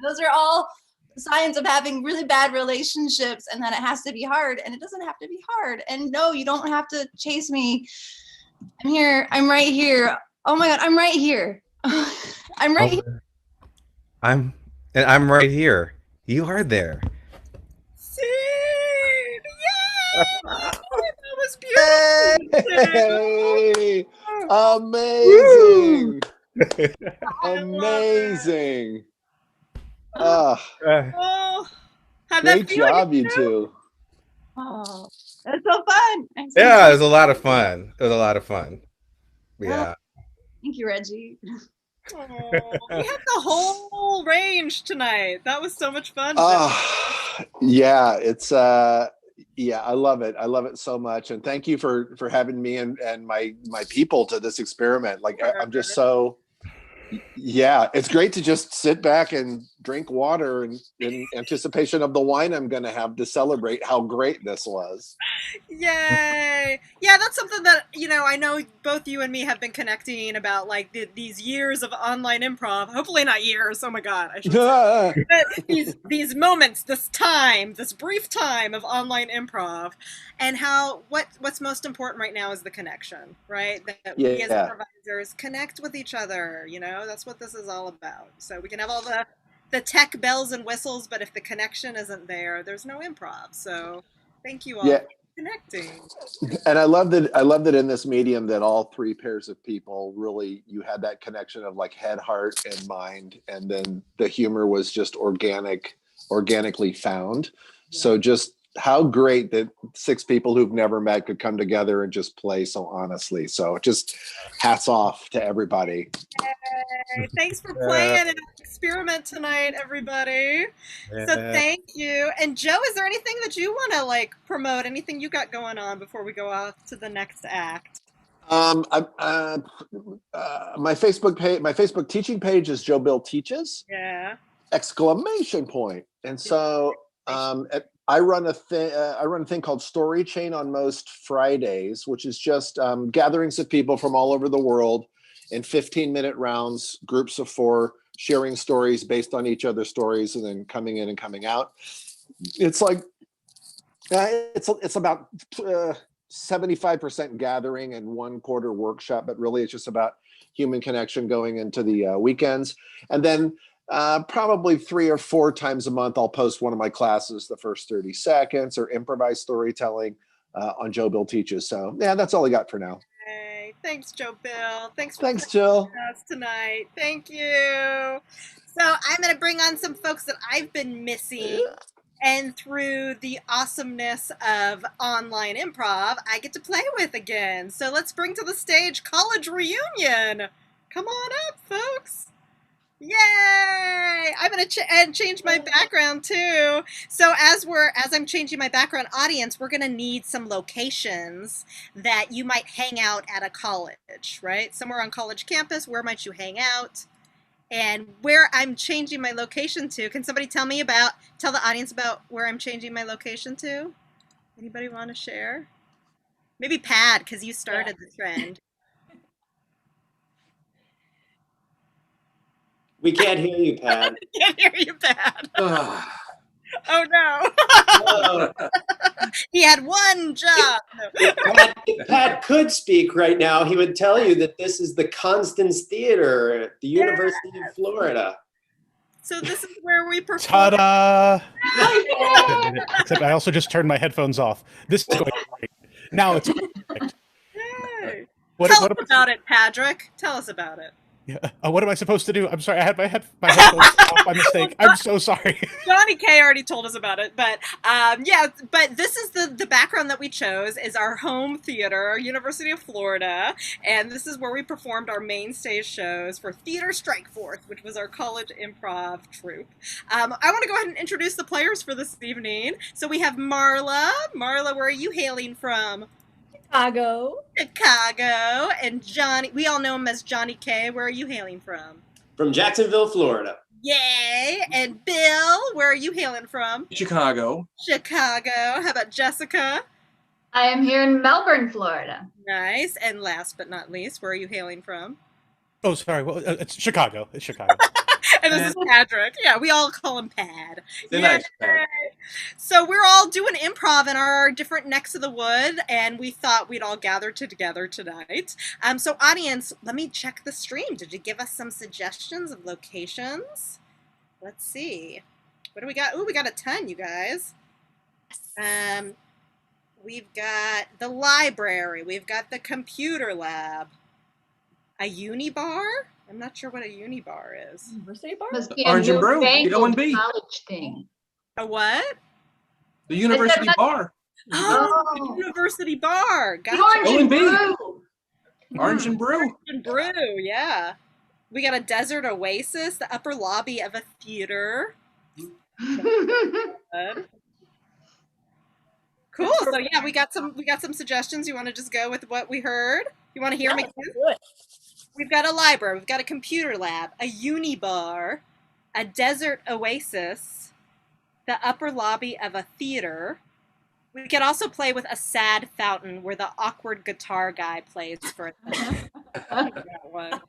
Those are all signs of having really bad relationships, and that it has to be hard, and it doesn't have to be hard. And no, you don't have to chase me. I'm here. I'm right here. Oh my God, I'm right here. I'm right here. I'm right here. You are there. Scene! Yay! That was beautiful. Hey! Amazing! I love Amazing! Uh, Ah, Oh, how'd that great feel? job, you two. Oh, that's so fun. Yeah, it was a lot of fun. It was a lot of fun. Yeah. Thank you, Reggie. Oh, we had the whole range tonight. That was so much fun. Yeah, it's yeah, I love it. I love it so much. And thank you for having me and my people to this experiment. Like I'm just so yeah, it's great to just sit back and drink water and in anticipation of the wine I'm going to have to celebrate how great this was. Yay! Yeah, that's something that, I know both you and me have been connecting about, like, these years of online improv. Hopefully not years, oh my God, I should say. But these moments, this time, this brief time of online improv, and how what's most important right now is the connection, right? That we as improvisers connect with each other, that's what this is all about. So we can have all the tech bells and whistles, but if the connection isn't there, there's no improv. So thank you all for connecting. And I love that in this medium that all three pairs of people really, you had that connection of like head, heart, and mind, and then the humor was just organically found. So just how great that six people who've never met could come together and just play so honestly. So just hats off to everybody. Yay. Thanks for playing an experiment tonight, everybody. So thank you. And Joe, is there anything that you want to promote? Anything you got going on before we go off to the next act? My Facebook teaching page is Joe Bill Teaches. Yeah. Exclamation point. And so I run a thing called Story Chain on most Fridays, which is just gatherings of people from all over the world in 15-minute rounds, groups of 4, sharing stories based on each other's stories, and then coming in and coming out. It's like it's about 75% gathering and 1/4 workshop, but really it's just about human connection going into the weekends. And then probably 3 or 4 times a month, I'll post one of my classes, the first 30 seconds or improvised storytelling on Joe Bill Teaches. So yeah, that's all I got for now. Hey, thanks, Joe Bill. Thanks Jill. Us tonight. Thank you. So I'm going to bring on some folks that I've been missing. And through the awesomeness of online improv, I get to play with again. So let's bring to the stage College Reunion. Come on up, folks. Yay! I'm gonna change my background too. So as I'm changing my background, audience, we're gonna need some locations that you might hang out at a college, right? Somewhere on college campus. Where might you hang out? And where I'm changing my location to, can somebody tell the audience about where I'm changing my location to? Anybody want to share? Maybe Pad, because you started the trend. We can't hear you, Pad. Can't hear you, Pad. Oh no. He had one job. If Pat could speak right now, he would tell you that this is the Constance Theater at the University of Florida. So this is where we perform. Ta-da! Except I also just turned my headphones off. This is going great. Now it's perfect. Yay. Tell us about it, Patrick. Tell us about it. Yeah. What am I supposed to do? I'm sorry, I had my headphones off by mistake. I'm so sorry. Johnny K already told us about it, but but this is the background that we chose is our home theater, University of Florida, and this is where we performed our main stage shows for Theater Strike Force, which was our college improv troupe. I want to go ahead and introduce the players for this evening. So we have Marla. Marla, where are you hailing from? Chicago. And Johnny, we all know him as Johnny K. Where are you hailing from? From Jacksonville, Florida. Yay! And Bill, where are you hailing from? Chicago. Chicago. How about Jessica? I am here in Melbourne, Florida. Nice. And last but not least, where are you hailing from? Oh, sorry. Well, it's Chicago. It's Chicago. And this is Patrick. Yeah, we all call him Pad. They're nice, Pad. So we're all doing improv in our different necks of the wood, and we thought we'd all gather together tonight. So audience, let me check the stream. Did you give us some suggestions of locations? Let's see. What do we got? Ooh, we got a ton, you guys. We've got the library. We've got the computer lab. A unibar? I'm not sure what a unibar is. University bar? Must be Orange a and Brew, newfangled UNB. college thing. A what? The University not- Bar. Oh, Oh. the university bar. Gotcha. Orange and O&B. Brew. Orange and Brew. And brew, yeah. We got a desert oasis, the upper lobby of a theater. Good. Cool. So yeah, we got some suggestions. You want to just go with what we heard? You want to hear them again? We've got a library, we've got a computer lab, a unibar, a desert oasis, the upper lobby of a theater. We could also play with a sad fountain where the awkward guitar guy plays for that one.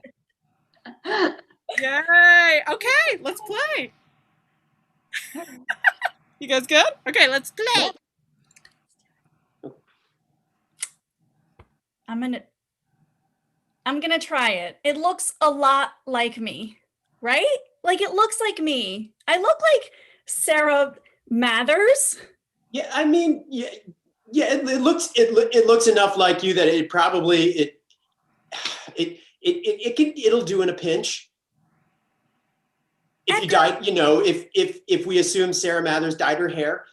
Yay! Okay, let's play. You guys good? Okay, let's play. I'm gonna try it. It looks a lot like me, right? Like it looks like me. I look like Sarah Mathers. Yeah, I mean, yeah, it looks enough like you that it probably it'll do in a pinch. If you dyed, if we assume Sarah Mathers dyed her hair.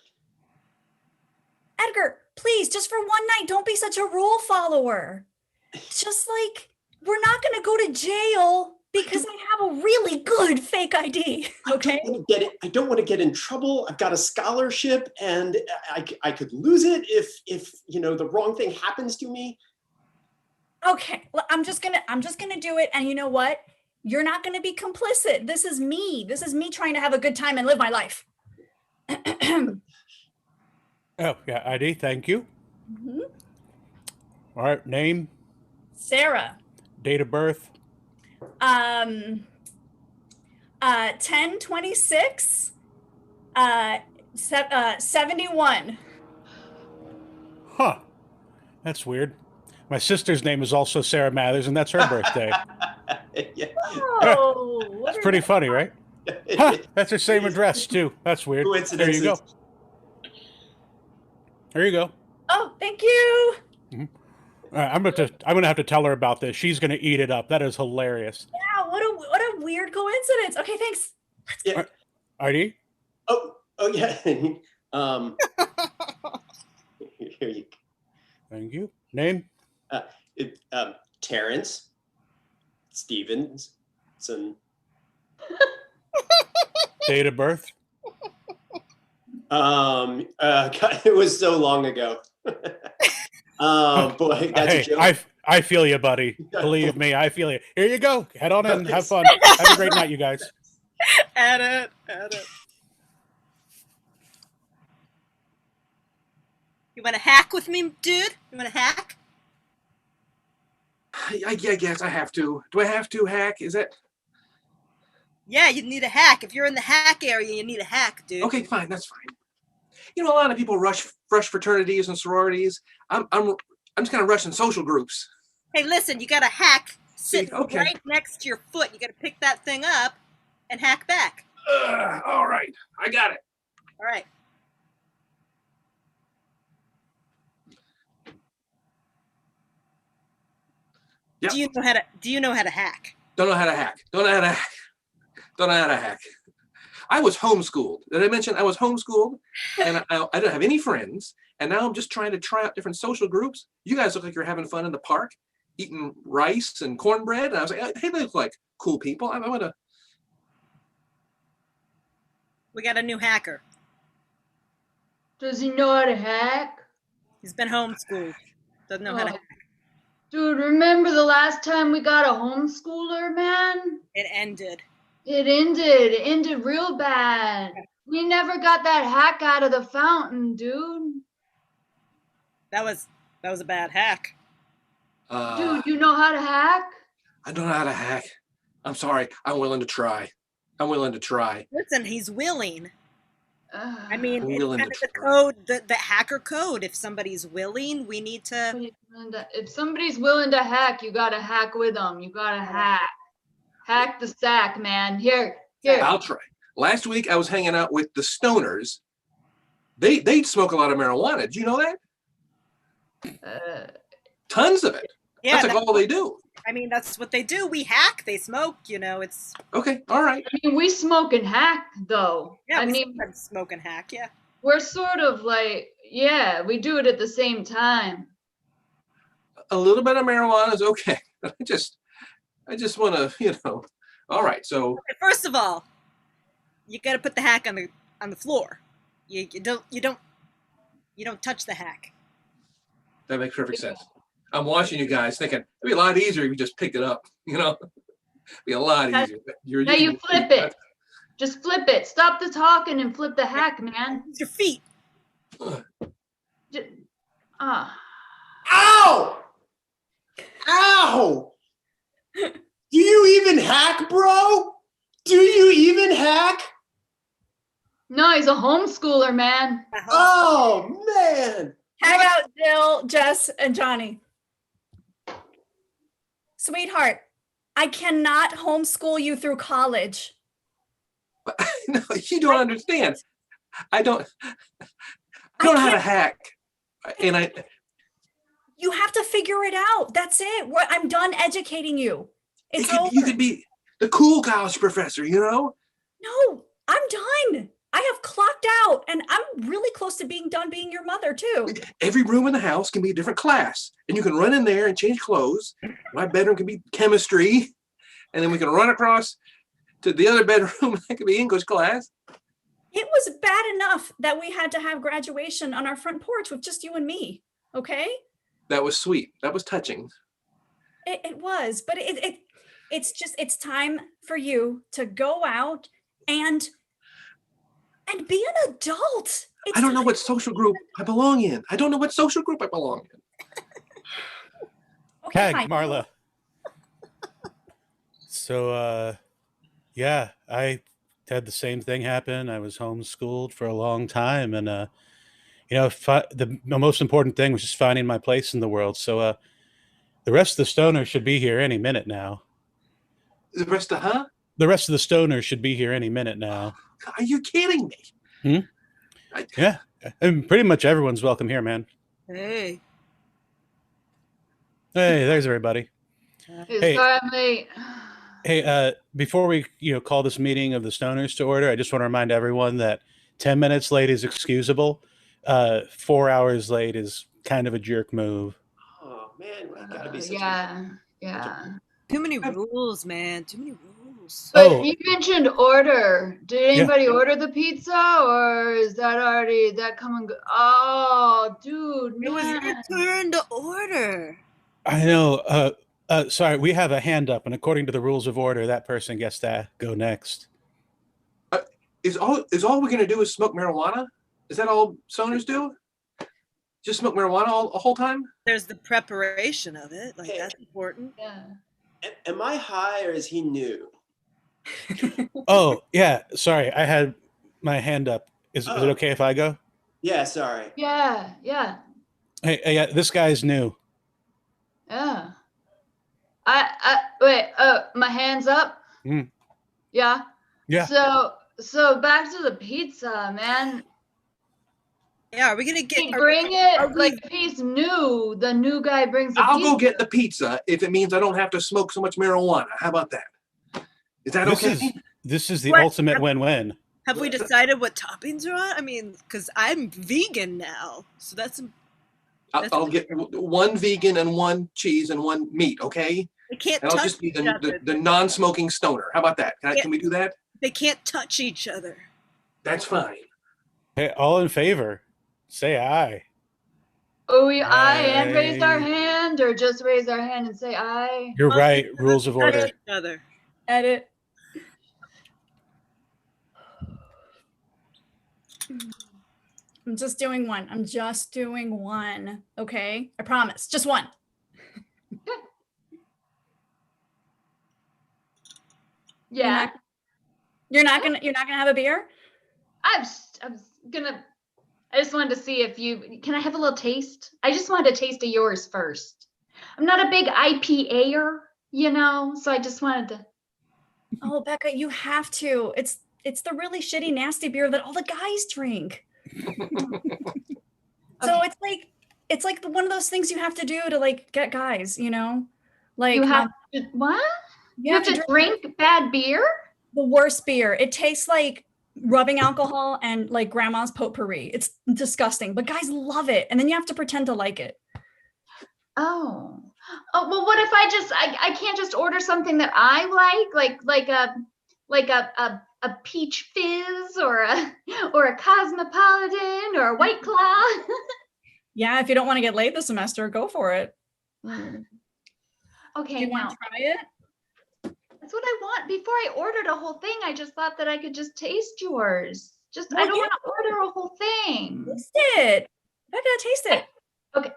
Edgar, please, just for one night, don't be such a rule follower. Just like, we're not going to go to jail because I have a really good fake ID, okay? I don't want to get in trouble. I've got a scholarship and I could lose it if the wrong thing happens to me. Okay, I'm just gonna do it. And you know what? You're not going to be complicit. This is me. This is me trying to have a good time and live my life. Oh, yeah, ID, thank you. Mm-hmm. All right, name? Sarah. Date of birth? 10/26, 71. Huh, that's weird. My sister's name is also Sarah Mathers, and that's her birthday. Yeah. Oh, It's pretty funny, right? Huh, that's her same address, too. That's weird. There you go. There you go. Oh, thank you. Mm-hmm. I'm gonna have to tell her about this. She's gonna eat it up. That is hilarious. Yeah, what a weird coincidence. Okay, thanks. Yeah. ID? Oh yeah. Here you go. Thank you. Name? Terrence Stevenson. Date of birth? God, it was so long ago. Boy, that's a joke. I feel you, buddy. Believe me, I feel you. Here you go. Head on in. Have fun. Have a great night, you guys. Edit. You want to hack with me, dude? You want to hack? I guess I have to. Do I have to hack? Is that? Yeah, you need a hack. If you're in the hack area, you need a hack, dude. Okay, fine. That's fine. A lot of people rush fraternities and sororities. I'm just kind of rushing social groups. Hey, listen, you got a hack sitting Okay. right next to your foot. You got to pick that thing up and hack back. All right, I got it. All right. Yep. Do you know how to hack? Don't know how to hack. Don't know how to hack. I was homeschooled. Did I mention I was homeschooled? And I don't have any friends. And now I'm just trying to try out different social groups. You guys look like you're having fun in the park, eating rice and cornbread. And I was like, hey, they look like cool people. I want to. We got a new hacker. Does he know how to hack? He's been homeschooled. Doesn't know how to hack. Dude, remember the last time we got a homeschooler, man? It ended. It ended real bad. We never got that hack out of the fountain, dude. That was a bad hack. Dude, you know how to hack? I don't know how to hack. I'm sorry. I'm willing to try. I'm willing to try. Listen, he's willing. I mean, I'm it's willing kind to of the code, the hacker code. If somebody's willing, we need to. If somebody's willing to hack, you gotta hack with them. You gotta hack. Hack the sack, man. Here. I'll try. Last week I was hanging out with the stoners. They smoke a lot of marijuana. Did you know that? Tons of it. Yeah, that's like all they do. I mean, that's what they do. We hack. They smoke. You know, it's okay. All right. I mean, we smoke and hack though. Yeah, I we mean, smoke and hack. Yeah. We're sort of like, yeah, we do it at the same time. A little bit of marijuana is okay. I just want to, All right. So first of all, you got to put the hack on the floor. You don't touch the hack. That makes perfect sense. I'm watching you guys thinking it'd be a lot easier if you just picked it up, It'd be a lot easier. Now you flip it. Just flip it. Stop the talking and flip the hack, man. Use your feet. Ow! Ow! Do you even hack, bro? Do you even hack? No, he's a homeschooler, man. Oh, man. Hang out, Jill, Jess, and Johnny. Sweetheart, I cannot homeschool you through college. No, you don't understand. I don't know how to hack. And you have to figure it out. That's it. I'm done educating you. You could be the cool college professor, No, I'm done. I have clocked out and I'm really close to being done being your mother too. Every room in the house can be a different class. And you can run in there and change clothes. My bedroom can be chemistry. And then we can run across to the other bedroom. That could be English class. It was bad enough that we had to have graduation on our front porch with just you and me. Okay? That was sweet. That was touching. It was, but it's time for you to go out and be an adult. I don't know what social group I belong in. I don't know what social group I belong in. Okay, Marla. So, yeah, I had the same thing happen. I was homeschooled for a long time. And, the most important thing was just finding my place in the world. So the rest of the stoners should be here any minute now. The rest of The rest of the stoners should be here any minute now. Are you kidding me? Yeah. And pretty much everyone's welcome here, man. Hey. Hey, there's everybody. Sorry I'm late. Hey, before we call this meeting of the stoners to order, I just want to remind everyone that 10 minutes late is excusable. 4 hours late is kind of a jerk move. Oh man, we gotta be such yeah. Too many rules, man. Too many rules. But you mentioned order. Did anybody order the pizza, or is that come and go? Oh, dude, man. It was your turn to order. I know. Sorry, we have a hand up, and according to the rules of order, that person gets to go next. Is all we're gonna do is smoke marijuana? Is that all stoners do? Just smoke marijuana the whole time? There's the preparation of it. Like, that's important. Yeah. Am I high or is he new? Oh, yeah. Sorry, I had my hand up. Is it okay if I go? Yeah, sorry. Yeah. Hey, yeah, this guy's new. Yeah. I wait, my hands up. Yeah. Yeah. So back to the pizza, man. Yeah, are we gonna get bring it like if he's new, the new guy brings the I'll pizza. go get the pizza if it means I don't have to smoke so much marijuana. How about that? Is that okay? This is the ultimate win-win. Have we decided what toppings are on? I mean, because I'm vegan now, so I'll get one vegan and one cheese and one meat, okay? They can't and I'll touch just be each other. the non-smoking stoner. How about that? Can we do that? They can't touch each other. That's fine. Hey, all in favor, say aye. Oh, we aye and raised our hands. hand or just raise our hand and say aye? You're right. Rules of order. Edit. I'm just doing one. I'm just doing one. Okay? I promise. Just one. Yeah. You're not gonna have a beer? I just wanted to see if can I have a little taste? I just wanted a taste of yours first. I'm not a big IPA-er, so I just wanted to. Oh, Becca, you have to. It's the really shitty, nasty beer that all the guys drink. So it's like one of those things you have to do to like get guys, Like You have to what? You have to drink bad beer? The worst beer. It tastes like rubbing alcohol and like grandma's potpourri. It's disgusting, but guys love it. And then you have to pretend to like it. Oh, well, what if I can't just order something that I like a peach fizz or a cosmopolitan or a white claw? Yeah, if you don't want to get laid this semester, go for it. Okay, do you want to try it? That's what I want. Before I ordered a whole thing, I just thought that I could just taste yours. I don't want to order a whole thing. Taste it. Becca, taste it. Okay.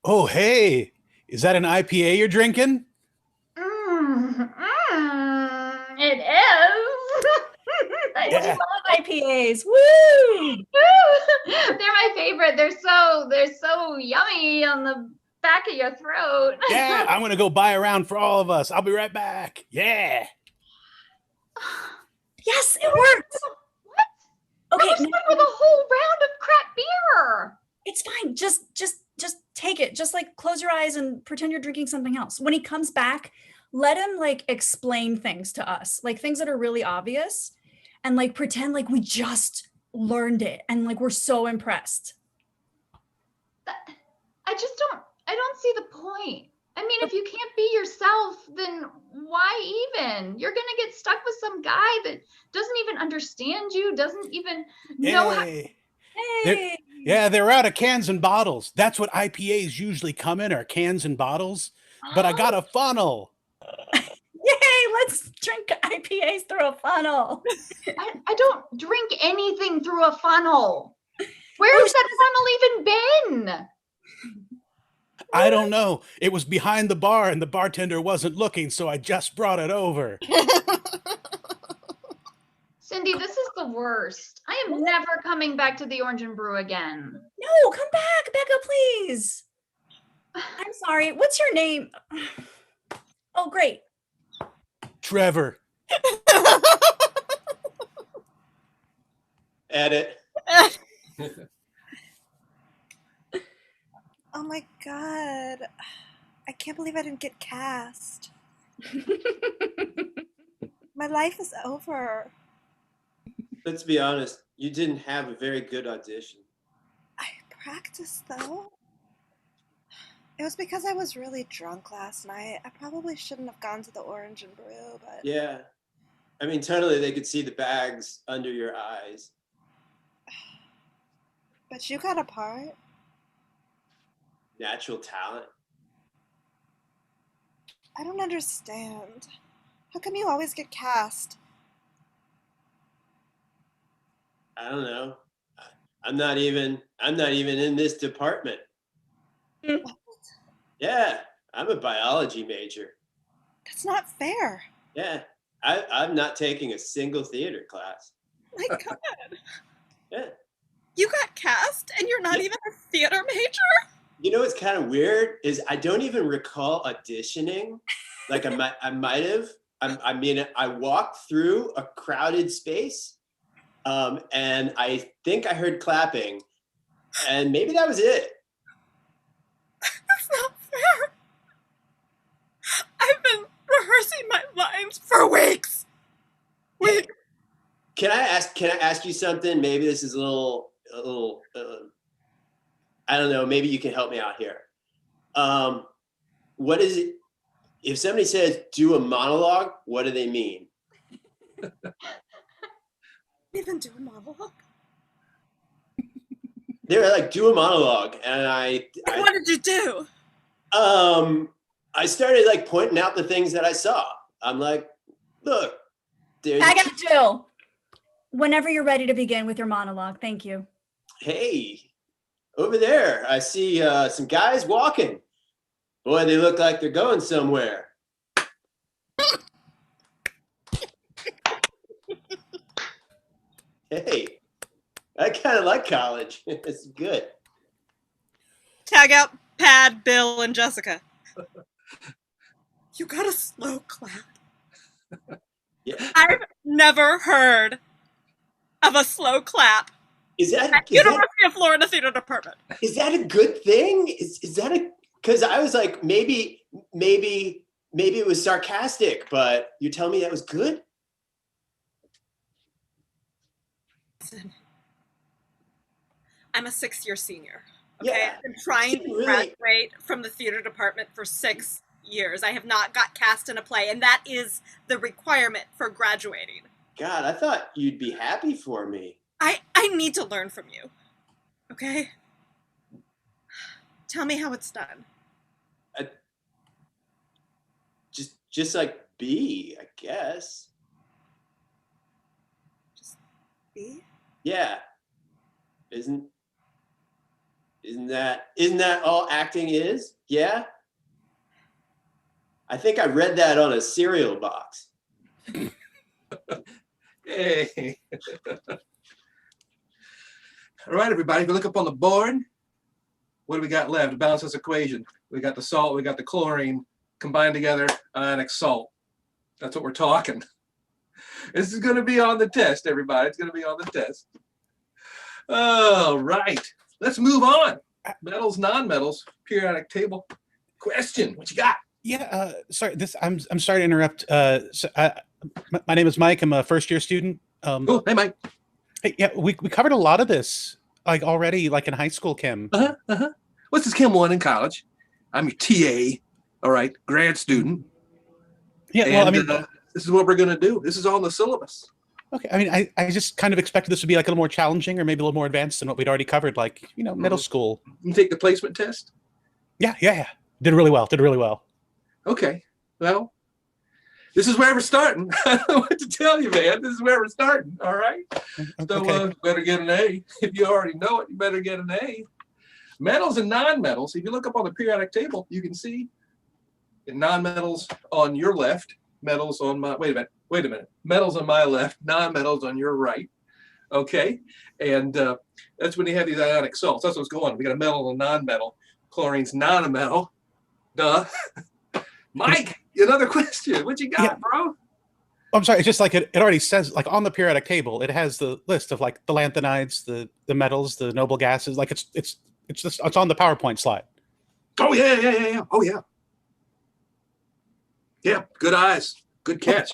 Oh, hey, is that an IPA you're drinking? It is. I love IPAs. Woo! They're my favorite. They're so yummy on the back of your throat. Yeah, I'm gonna go buy a round for all of us. I'll be right back. Yeah. Yes, it worked. What? Okay, I was done with a whole round of crap beer. It's fine. Just take it. Just like close your eyes and pretend you're drinking something else. When he comes back, let him like explain things to us, like things that are really obvious, and like pretend like we just learned it and like we're so impressed. I don't see the point. I mean, if you can't be yourself, then why even? You're gonna get stuck with some guy that doesn't even understand you, doesn't even know how. Hey. They're out of cans and bottles. That's what IPAs usually come in, are cans and bottles. But I got a funnel. Yay, let's drink IPAs through a funnel. I don't drink anything through a funnel. Where's that funnel even been? I don't know. It was behind the bar and the bartender wasn't looking, so I just brought it over. Cindy, this is the worst. I am never coming back to the Orange and Brew again. No, come back, Becca, please. I'm sorry. What's your name? Oh, great. Trevor. Edit. Oh my God. I can't believe I didn't get cast. My life is over. Let's be honest, you didn't have a very good audition. I practiced though. It was because I was really drunk last night. I probably shouldn't have gone to the Orange and Brew, but... Yeah. I mean, totally they could see the bags under your eyes. But you got a part. Natural talent. I don't understand. How come you always get cast? I don't know. I'm not even in this department. What? Yeah, I'm a biology major. That's not fair. Yeah, I'm not taking a single theater class. My God. Yeah. You got cast and you're not even a theater major? You know what's kind of weird is I don't even recall auditioning. Like I might have. I walked through a crowded space, and I think I heard clapping, and maybe that was it. That's not fair. I've been rehearsing my lines for weeks. Wait. Can I ask you something? Maybe this is a little. I don't know. Maybe you can help me out here. What is it? If somebody says do a monologue, what do they mean? Even do a monologue? they were like, do a monologue, and What did you do? I started like pointing out the things that I saw. I'm like, look, there's Tag out Jill. Whenever you're ready to begin with your monologue, thank you. Hey, over there, I see some guys walking. Boy, they look like they're going somewhere. Hey, I kind of like college. It's good. Tag out Pad, Bill, and Jessica. You got a slow clap. Yeah. I've never heard of a slow clap. Is that at University of Florida Theater Department? Is that a good thing? Is that a? Because I was like, maybe it was sarcastic, but you tell me that was good. Listen, I'm a 6-year senior. Okay, Yeah, I've been trying to graduate from the theater department for 6 years. I have not got cast in a play, and that is the requirement for graduating. God, I thought you'd be happy for me. I need to learn from you. Okay? Tell me how it's done. Just like be, I guess. Just be? Yeah. Isn't that all acting is? Yeah? I think I read that on a cereal box. Hey. All right, everybody, if you look up on the board, what do we got left to balance this equation? We got the salt, we got the chlorine combined together, ionic salt. That's what we're talking. This is going to be on the test, everybody. It's going to be on the test. All right, let's move on. Metals, non-metals, periodic table. Question, what you got? Yeah, sorry. I'm sorry to interrupt. My name is Mike. I'm a first-year student. Oh, hey, Mike. Hey, yeah, we covered a lot of this like already, like in high school, Kim. What's this Kim 1 in college? I'm your TA. All right, grad student. Yeah, and, well, I mean, this is what we're going to do. This is all in the syllabus. Okay, I mean, I just kind of expected this to be like a little more challenging or maybe a little more advanced than what we'd already covered, like, you know, middle school. You take the placement test? Yeah. Did really well. Okay, well, this is where we're starting. I don't know what to tell you, man. This is where we're starting, all right? So better get an A. If you already know it, you better get an A. Metals and non-metals, if you look up on the periodic table, you can see non-metals on your left, metals on my, wait a minute, metals on my left, non-metals on your right, okay? And that's when you have these ionic salts. That's what's going on. We got a metal and a non-metal. Chlorine's not a metal. Duh. Mike, another question. What you got, bro? I'm sorry. It's just like it already says, like on the periodic table, it has the list of like the lanthanides, the metals, the noble gases. Like it's on the PowerPoint slide. Oh yeah. Oh yeah. Yeah. Good eyes. Good catch.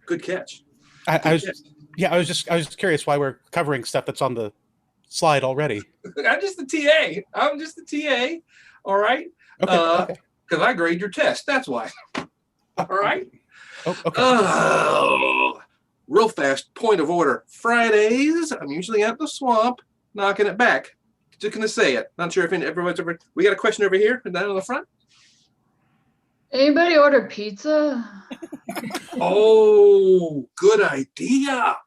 Good catch. I was just curious why we're covering stuff that's on the slide already. I'm just the TA. All right. Okay. Because I grade your test. That's why. All right. Okay. Real fast. Point of order. Fridays, I'm usually at the swamp, knocking it back. Just gonna say it. Not sure if everyone's ever. We got a question over here, and down on the front. Anybody order pizza? Oh, good idea.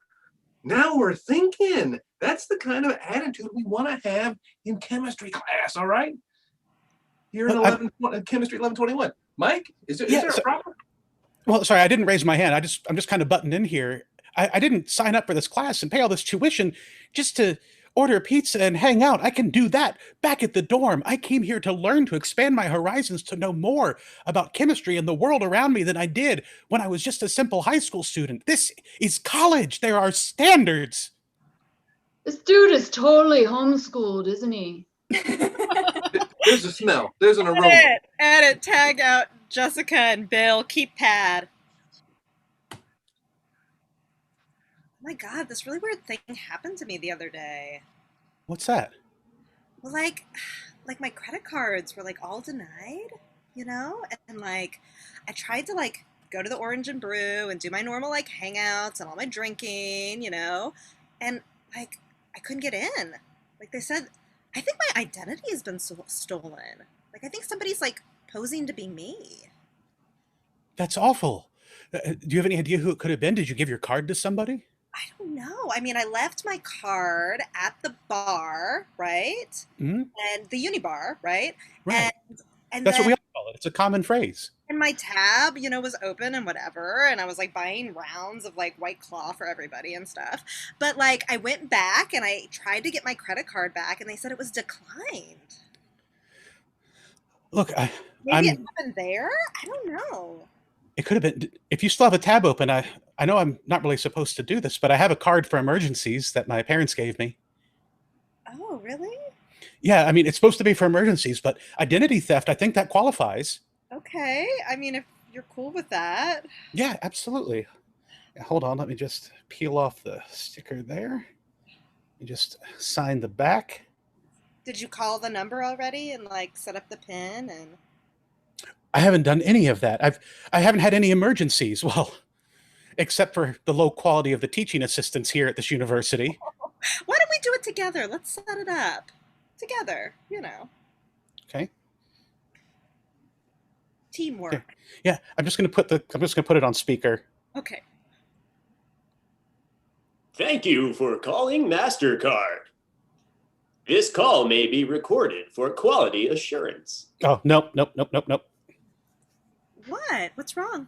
Now we're thinking. That's the kind of attitude we want to have in chemistry class. All right. You're in chemistry 1121. Mike, is there a problem? Well, sorry, I didn't raise my hand. I'm just kind of buttoned in here. I didn't sign up for this class and pay all this tuition just to order pizza and hang out. I can do that back at the dorm. I came here to learn, to expand my horizons, to know more about chemistry and the world around me than I did when I was just a simple high school student. This is college. There are standards. This dude is totally homeschooled, isn't he? There's a smell. There's an aroma. Edit. Tag out Jessica and Bill. Keep Pad. Oh my God, this really weird thing happened to me the other day. What's that? Well, like my credit cards were like all denied, you know? And like, I tried to like go to the Orange and Brew and do my normal like hangouts and all my drinking, you know? And like, I couldn't get in. Like they said I think my identity has been stolen. Like, I think somebody's like posing to be me. That's awful. Do you have any idea who it could have been? Did you give your card to somebody? I don't know. I mean, I left my card at the bar, right? Hmm. And the uni bar, right? Right. And That's what then we all call it. It's a common phrase. and my tab, was open and whatever, and I was like buying rounds of like White Claw for everybody and stuff. But like I went back and I tried to get my credit card back and they said it was declined. Look, Maybe it happened there? I don't know. it could have been, if you still have a tab open, I know I'm not really supposed to do this, but I have a card for emergencies that my parents gave me. Oh, really? Yeah, I mean, it's supposed to be for emergencies, but identity theft, I think that qualifies. Okay. I mean, if you're cool with that. Yeah, absolutely. Hold on, let me just peel off the sticker there. You just sign the back. Did you call the number already and like set up the pin and I haven't done any of that. I haven't had any emergencies. Well, except for the low quality of the teaching assistants here at this university. Why don't we do it together? Let's set it up together, Okay. Teamwork. Okay. Yeah, I'm just gonna put it on speaker. Okay. Thank you for calling MasterCard. This call may be recorded for quality assurance. Oh, nope. What? What's wrong?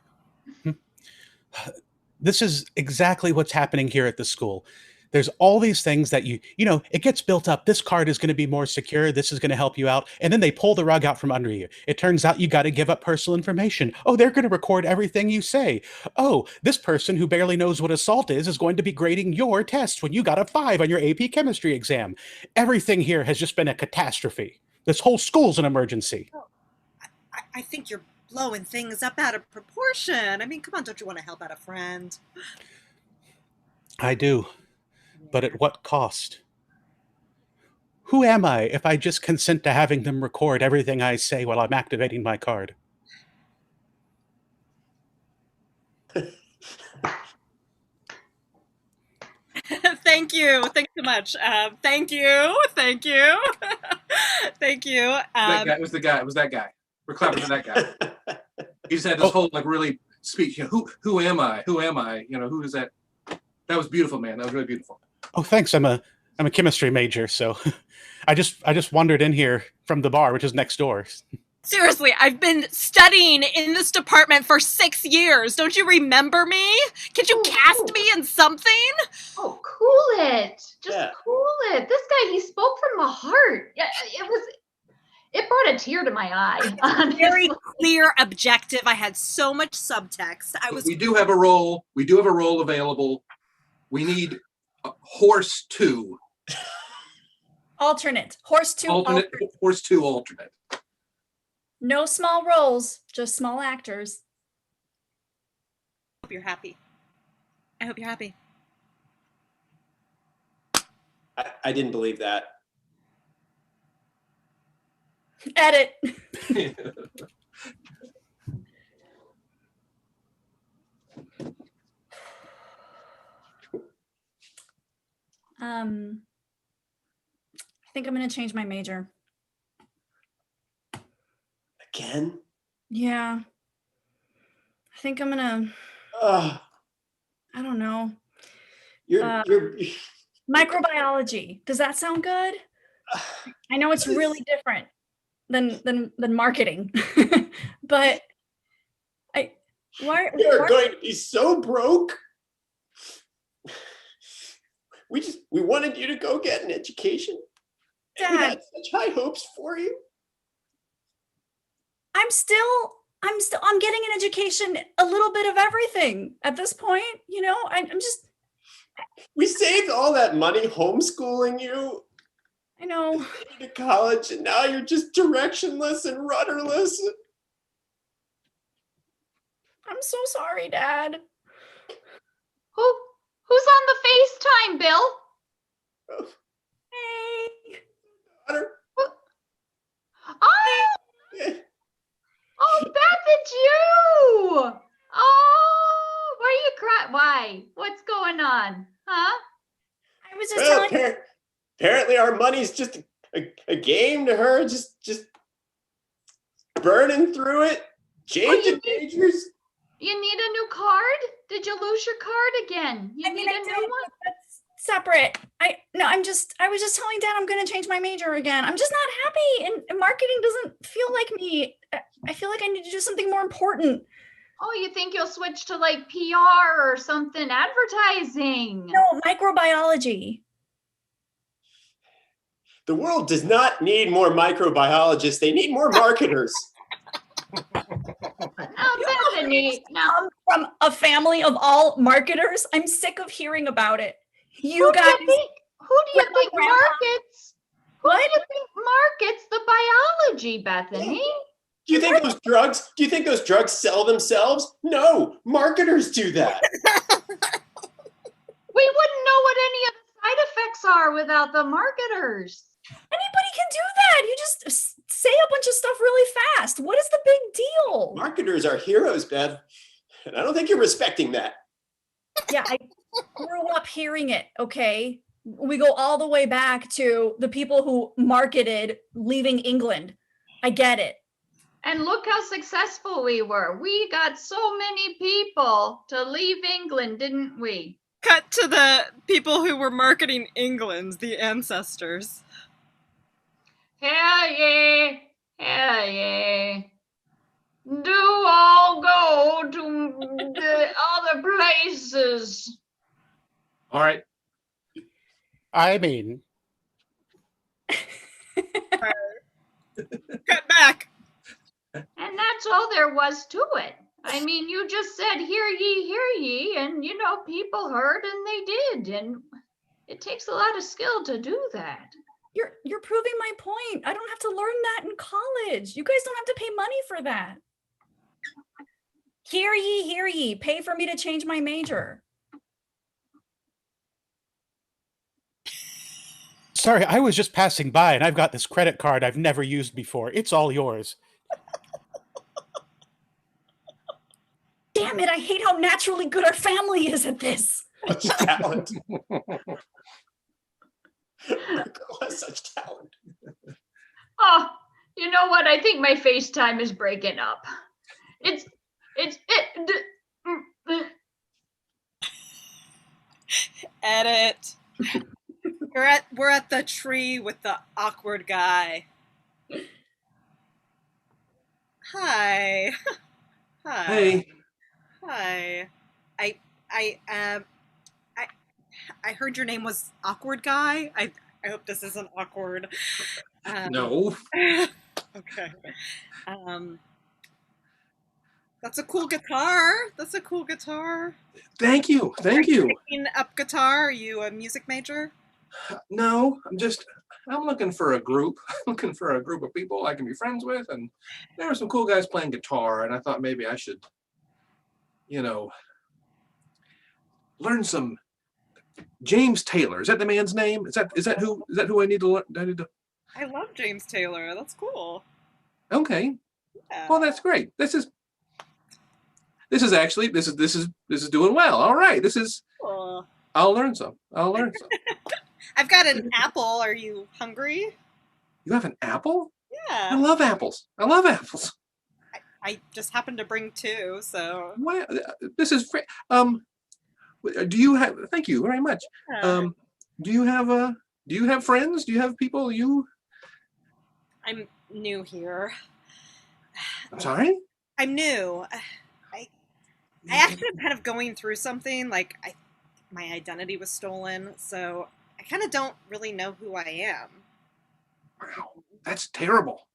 This is exactly what's happening here at the school. There's all these things that it gets built up. This card is going to be more secure. This is going to help you out. And then they pull the rug out from under you. It turns out you got to give up personal information. Oh, they're going to record everything you say. Oh, this person who barely knows what assault is going to be grading your test when you got a 5 on your AP chemistry exam. Everything here has just been a catastrophe. This whole school's an emergency. Oh, I think you're blowing things up out of proportion. I mean, come on, don't you want to help out a friend? I do. But at what cost? Who am I if I just consent to having them record everything I say while I'm activating my card? Thank you. Thanks so much. Thank you. Thank you. Thank you. That guy, it was that guy. We're clapping for that guy. He just had this whole like really speech. Who am I? Who am I? Who is that? That was beautiful, man. That was really beautiful. Oh, thanks. I'm a chemistry major, so I just wandered in here from the bar, which is next door. Seriously, I've been studying in this department for 6 years. Don't you remember me? Could you cast me in something? Oh, cool it. Just cool it. This guy, he spoke from the heart. Yeah, it brought a tear to my eye. Very clear objective. I had so much subtext. We do have a role. We do have a role available. We need horse 2. Alternate. Horse 2 alternate. Horse 2 alternate. No small roles, just small actors. I hope you're happy. I hope you're happy. I didn't believe that. Edit. I think I'm going to change my major. Again? Yeah. I think I'm going to, I don't know. You're microbiology. Does that sound good? I know it's really different than marketing, but we're going to be so broke. We wanted you to go get an education. Dad, we had such high hopes for you. I'm getting an education, a little bit of everything at this point. I'm just. We saved all that money homeschooling you. I know. You to college, and now you're just directionless and rudderless. I'm so sorry, Dad. Who's on the FaceTime, Bill? Hey. Daughter. Oh, Beth, it's you. Oh, why are you crying? Why? What's going on? Huh? I was just telling you. Apparently our money's just a game to her, just burning through it, changing majors. You need a new card? Did you lose your card again? You need a new one? That's separate. I was just telling Dad I'm gonna change my major again. I'm just not happy, and marketing doesn't feel like me. I feel like I need to do something more important. Oh, you think you'll switch to like PR or something, advertising? No, microbiology. The world does not need more microbiologists. They need more marketers. Now, Bethany, now I'm from a family of all marketers. I'm sick of hearing about it. who do you think markets? Who do you think markets the biology, Bethany? Do you think those drugs sell themselves? No, marketers do that. We wouldn't know what any of the side effects are without the marketers. Anybody can do that. You just say a bunch of stuff really fast. What is the big deal? Marketers are heroes, Bev. And I don't think you're respecting that. Yeah, I grew up hearing it, okay? We go all the way back to the people who marketed leaving England. I get it. And look how successful we were. We got so many people to leave England, didn't we? Cut to the people who were marketing England, the ancestors. Hell yeah, hell yeah. Do all go to the other places. All right. I mean, Cut back. And that's all there was to it. I mean, you just said, hear ye, and you know, people heard and they did. And it takes a lot of skill to do that. You're proving my point. I don't have to learn that in college. You guys don't have to pay money for that. Hear ye, pay for me to change my major. sorry, I was just passing by and I've got this credit card I've never used before. It's all yours. Damn it, I hate how naturally good our family is at this. Such talent. Nicole has such talent. Oh, you know what? I think my FaceTime is breaking up. Edit. We're at the tree with the awkward guy. Hi. Hi. Hey. Hi. I heard your name was Awkward Guy. I hope this isn't awkward. No. Okay. That's a cool guitar. That's a cool guitar. Thank you. Thank you. Picking up guitar. Are you a music major? No, I'm looking for a group. Looking for a group of people I can be friends with. And there were some cool guys playing guitar, and I thought maybe I should, learn some. James Taylor. Is that the man's name? Is that who I need to learn? I love James Taylor. That's cool. Okay. Yeah. Well, that's great. This is doing well. All right. Cool. I'll learn some. I've got an apple. Are you hungry? You have an apple? Yeah. I love apples. I just happened to bring two, so. Well, this is free. Do you have? Thank you very much. Yeah. Do you have friends? Do you have people you? I'm new here. I'm sorry? I'm new. I actually am kind of going through something. Like my identity was stolen, so I kind of don't really know who I am. Wow, that's terrible.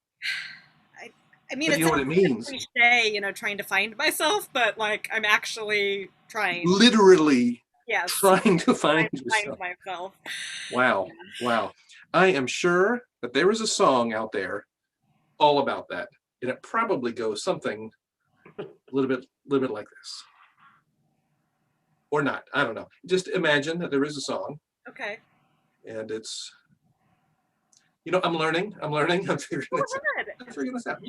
I mean, But you know what it means. Cliche, trying to find myself, but like I'm actually trying. Literally. Yes. Trying to find yourself. Find myself. Wow. Wow. I am sure that there is a song out there all about that. And it probably goes something a little bit like this. Or not. I don't know. Just imagine that there is a song. Okay. And it's I'm learning. I'm figuring this out.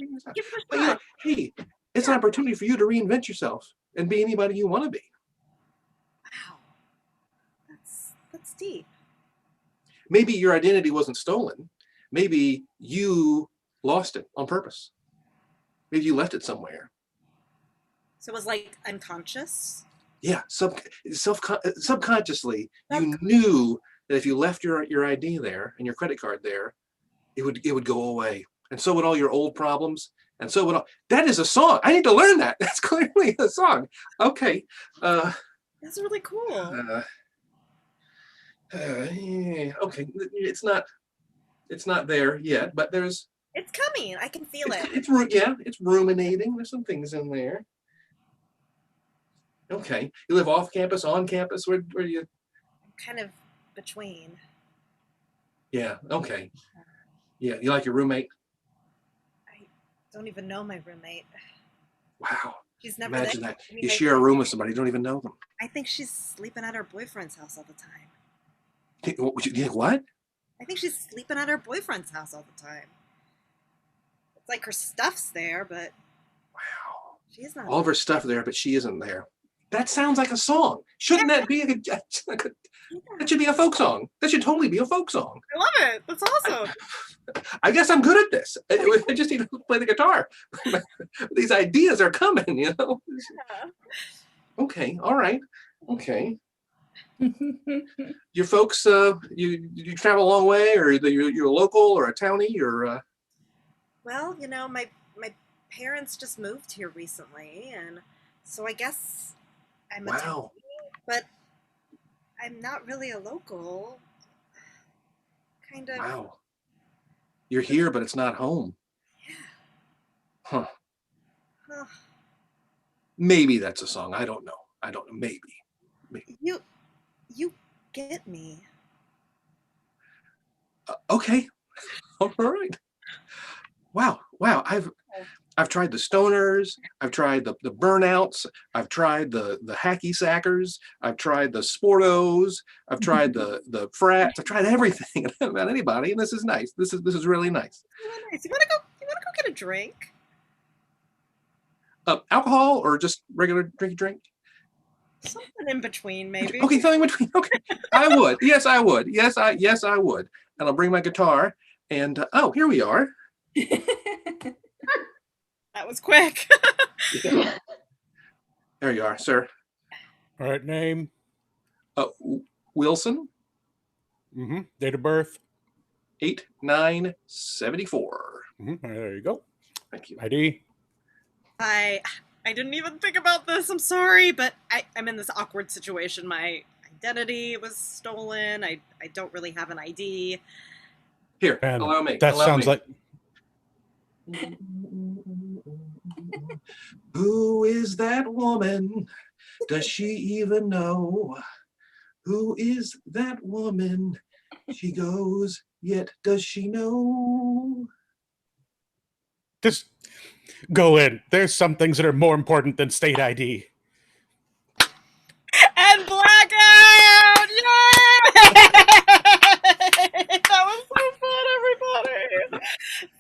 But hey, it's an opportunity for you to reinvent yourself and be anybody you want to be. Wow. That's deep. Maybe your identity wasn't stolen. maybe you lost it on purpose. Maybe you left it somewhere. So it was like unconscious? Yeah, subconsciously, you knew that if you left your ID there and your credit card there, it would go away. And so would all your old problems. And so would all. That is a song. I need to learn that. That's clearly a song. Okay. That's really cool. Yeah, okay. It's not there yet, but there's. It's coming. I can feel it. It's ruminating. There's some things in there. Okay. You live off campus, on campus? Where do you? I'm kind of between. Yeah. Okay. Yeah. You like your roommate? I don't even know my roommate. Wow. She's never Imagine there. that. You share a room with somebody, you don't even know them. I think she's sleeping at her boyfriend's house all the time. What? I think she's sleeping at her boyfriend's house all the time. It's like her stuff's there, but wow, she's not. All of her stuff there, but she isn't there. That sounds like a song. Shouldn't that be that should be a folk song? That should totally be a folk song. I love it. That's awesome. I guess I'm good at this. I just need to play the guitar. These ideas are coming, you know. Yeah. Okay, all right, okay. Your folks, you travel a long way, or you're a local or a townie, or? Well, you know, my parents just moved here recently, and so I guess I'm a townie, but I'm not really a local. Kind of. Wow. You're here, but it's not home. Yeah. Huh. Huh. Maybe that's a song. I don't know. Maybe. You get me. Okay. All right. Wow. I've tried the stoners. I've tried the burnouts. I've tried the hacky sackers. I've tried the sportos. I've tried the frats. I've tried everything about anybody, and this is nice. This is really nice. Really nice. You wanna go get a drink? Alcohol or just regular drink? Something in between, maybe. Okay, something in between. Okay, I would. Yes, I would. Yes, I would. And I'll bring my guitar. And oh, here we are. That was quick. Yeah. There you are, sir. All right, name. Wilson. Date of birth. 8974. There you go. Thank you. ID. I didn't even think about this. I'm sorry, but I'm in this awkward situation. My identity was stolen. I don't really have an ID. Here, And allow me. That sounds like. Who is that woman? Does she even know? Who is that woman? She goes, yet does she know? Just go in. There's some things that are more important than state ID. And blackout! Yay! That was so fun, everybody.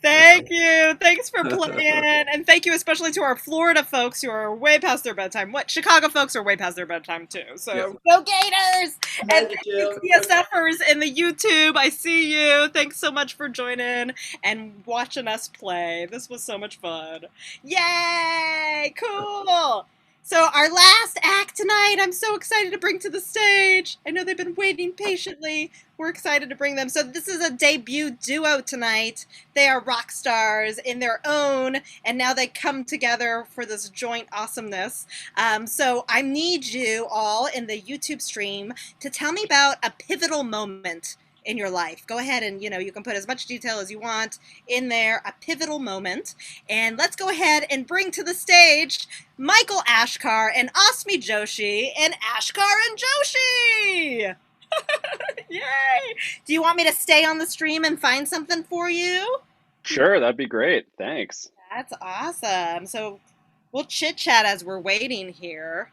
Thank you. Thanks for playing. And thank you especially to our Florida folks who are way past their bedtime. Chicago folks are way past their bedtime too. So Go Gators! And thank you CSFers in the YouTube. I see you. Thanks so much for joining and watching us play. This was so much fun. Yay! Cool! So our last act tonight, I'm so excited to bring to the stage. I know they've been waiting patiently. We're excited to bring them. So this is a debut duo tonight. They are rock stars in their own, and now they come together for this joint awesomeness. So I need you all in the YouTube stream to tell me about a pivotal moment in your life. Go ahead and, you can put as much detail as you want in there, a pivotal moment. And let's go ahead and bring to the stage Michael Ashkar and Asmi Joshi and Ashkar and Joshi! Yay! Do you want me to stay on the stream and find something for you? Sure, that'd be great. Thanks. That's awesome. So we'll chit-chat as we're waiting here.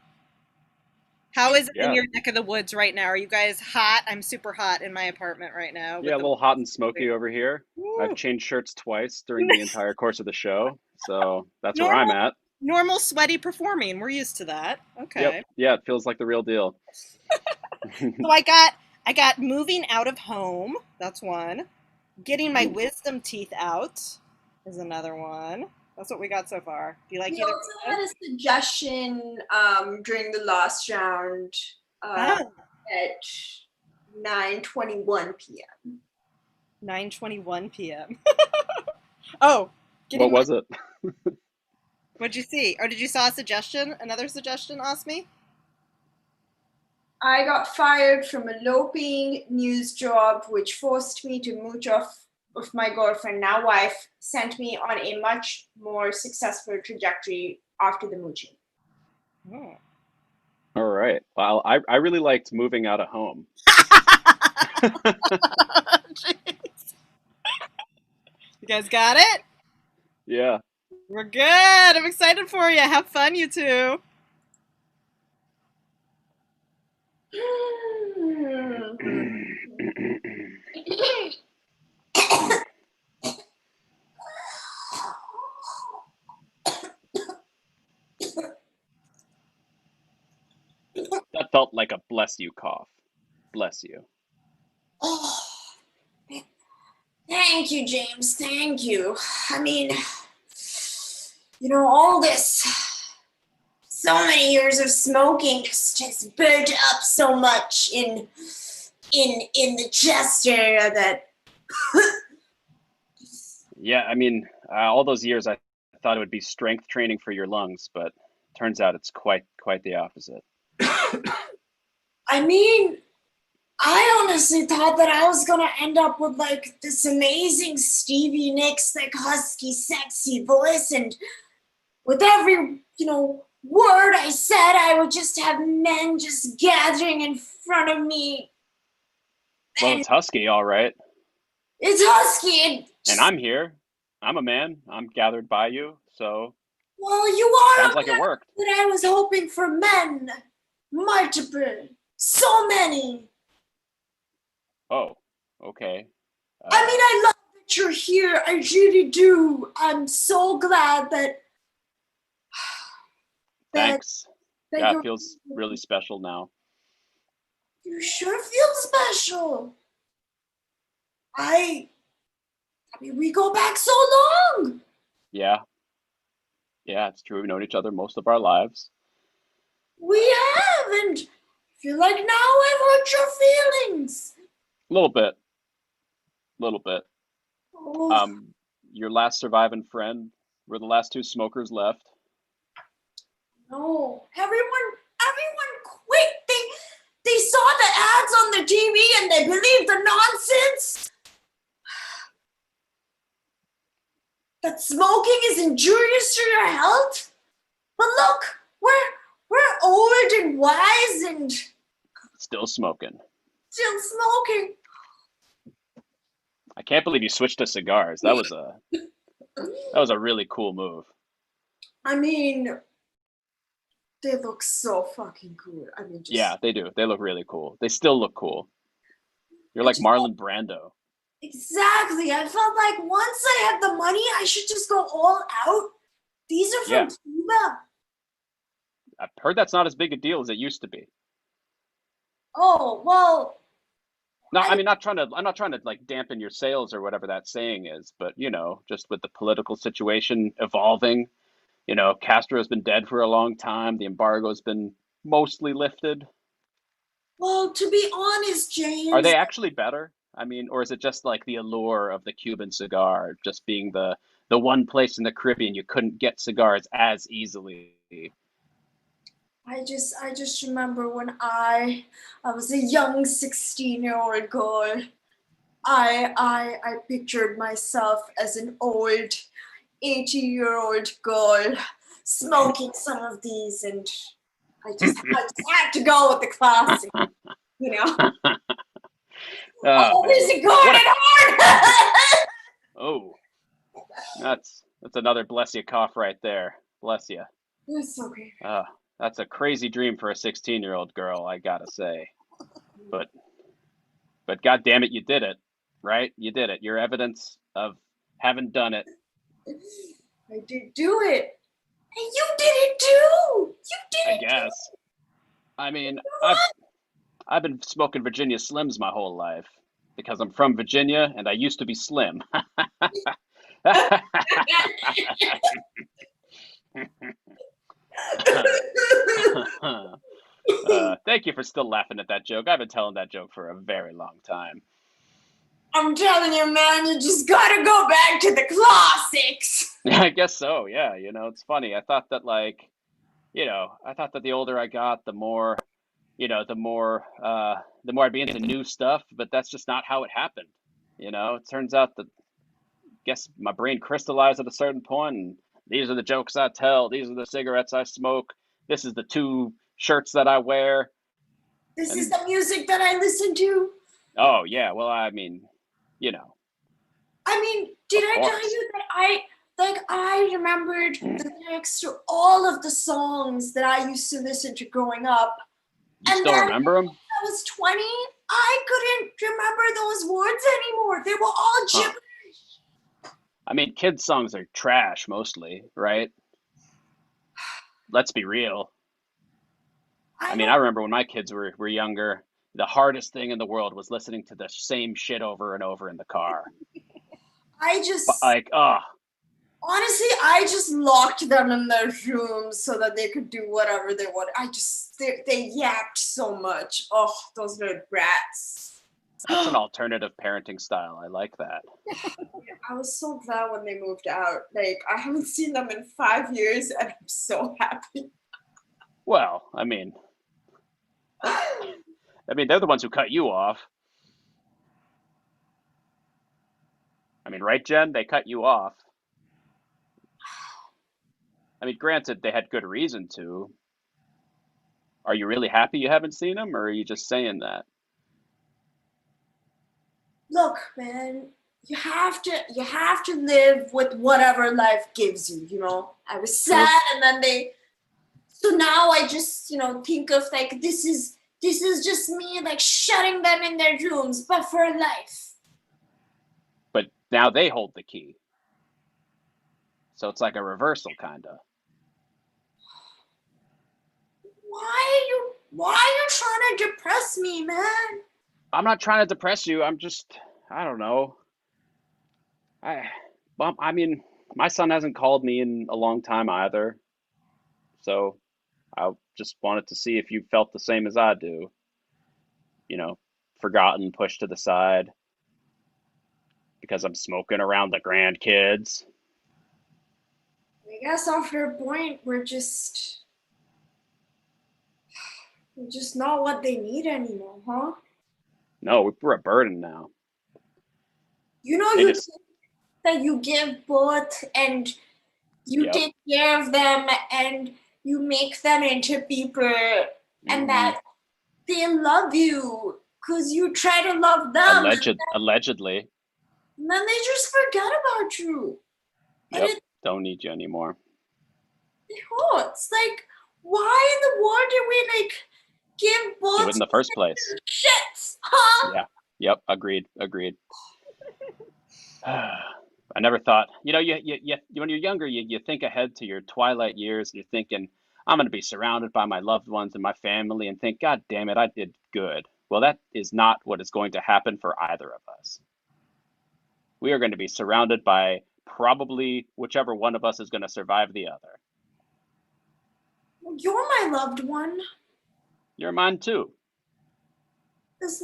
How is it in your neck of the woods right now? Are you guys hot? I'm super hot in my apartment right now. Yeah, a little hot and smoky over here. Woo. I've changed shirts twice during the entire course of the show, so that's where I'm at. Normal sweaty performing. We're used to that. Okay. Yep. Yeah, it feels like the real deal. So I got moving out of home. That's one. Getting my wisdom teeth out is another one. That's what we got so far. Do you like We either? also had a suggestion during the last round at 9:21 p.m. 9:21 p.m. Oh, What was it? What'd you see? Or did you saw a suggestion? Another suggestion, Osmi? I got fired from a low-paying news job, which forced me to mooch off of my girlfriend, now wife, sent me on a much more successful trajectory after the mooching. Oh. All right. Well, I really liked moving out of home. You guys got it? Yeah. We're good. I'm excited for you. Have fun, you two. That felt like a bless you cough. Bless you. Oh, thank you, James. Thank you. I mean, all this, so many years of smoking just built up so much in the chest area that. Yeah, I mean, all those years I thought it would be strength training for your lungs, but turns out it's quite the opposite. I mean, I honestly thought that I was gonna end up with like this amazing Stevie Nicks, like husky, sexy voice, and with every, word I said, I would just have men just gathering in front of me. Well, it's husky, all right. It's husky. And I'm here. I'm a man. I'm gathered by you, so. Well, you are. Sounds like it worked. But I was hoping for men, multiple, so many. Oh, okay. I mean, I love that you're here. I really do. I'm so glad that. Thanks. that Yeah, it feels really special now. You sure feel special. I mean, we go back so long. Yeah. Yeah, it's true. We've known each other most of our lives. We have, and I feel like now I've hurt your feelings. A little bit. Oh. Your last surviving friend, we're the last two smokers left. No, everyone quit. They saw the ads on the TV and they believed the nonsense. That smoking is injurious to your health. But look, we're old and wise and Still smoking. still smoking. I can't believe you switched to cigars. That was a really cool move. I mean, they look so fucking cool. I mean, Yeah, they do. They look really cool. They still look cool. You're like Marlon Brando. Exactly. I felt like once I had the money, I should just go all out. These are from Cuba. I've heard that's not as big a deal as it used to be. Oh, well. No, I'm not trying to like dampen your sales or whatever that saying is, but just with the political situation evolving, Castro's been dead for a long time. The embargo's been mostly lifted. Well, to be honest, James. Are they actually better? I mean, or is it just like the allure of the Cuban cigar, just being the one place in the Caribbean you couldn't get cigars as easily? I just remember when I was a young 16-year-old girl. I pictured myself as an old 80-year-old girl smoking some of these, and I just had to go with the classic, Always a good and hard. Oh, that's another bless you cough right there. Bless you. It's okay. That's a crazy dream for a 16-year-old girl, I gotta say. But God damn it, you did it, right? You did it. Your evidence of having done it. I did do it. And you did it too. You did it. I guess. I mean, I've been smoking Virginia Slims my whole life. Because I'm from Virginia and I used to be slim. Thank you for still laughing at that joke. I've been telling that joke for a very long time. I'm telling you, man, you just gotta go back to the classics. I guess so, yeah. It's funny. I thought that the older I got, the more I'd be into new stuff, but that's just not how it happened. It turns out that guess my brain crystallized at a certain point, and these are the jokes I tell, these are the cigarettes I smoke, this is the 2 shirts that I wear. This is the music that I listen to. Oh yeah, well, I mean, did I tell you that I remembered the lyrics to all of the songs that I used to listen to growing up? You still remember them? When I was 20, I couldn't remember those words anymore. They were all gibberish. I mean, kids' songs are trash mostly, right? Let's be real. I remember when my kids were younger, the hardest thing in the world was listening to the same shit over and over in the car. Honestly, I just locked them in their rooms so that they could do whatever they want. They yapped so much. Oh, those little brats. That's an alternative parenting style. I like that. I was so glad when they moved out. I haven't seen them in 5 years and I'm so happy. Well, I mean, they're the ones who cut you off. Right, Jen? They cut you off. Granted, they had good reason to. Are you really happy you haven't seen them, or are you just saying that? Look, man, you have to live with whatever life gives you, I was sad and then so now I just, think of this is just me shutting them in their rooms, but for life. But now they hold the key. So it's like a reversal, kinda. Why are you trying to depress me, man? I'm not trying to depress you. I don't know. My son hasn't called me in a long time either. So I just wanted to see if you felt the same as I do. Forgotten, pushed to the side because I'm smoking around the grandkids. I guess after a point, we're just not what they need anymore, huh? No, we're a burden now. That you give birth and you take care of them and you make them into people and that they love you because you try to love them. Allegedly. And then they just forget about you. Yep, don't need you anymore. It hurts. Why in the world did we give birth do it in the first place? Shit, huh? Yeah. Yep. Agreed. I never thought. You when you're younger, you think ahead to your twilight years. You're thinking, I'm going to be surrounded by my loved ones and my family, and think, God damn it, I did good. Well, that is not what is going to happen for either of us. We are going to be surrounded by probably whichever one of us is going to survive the other. You're my loved one. You're mine too. Let's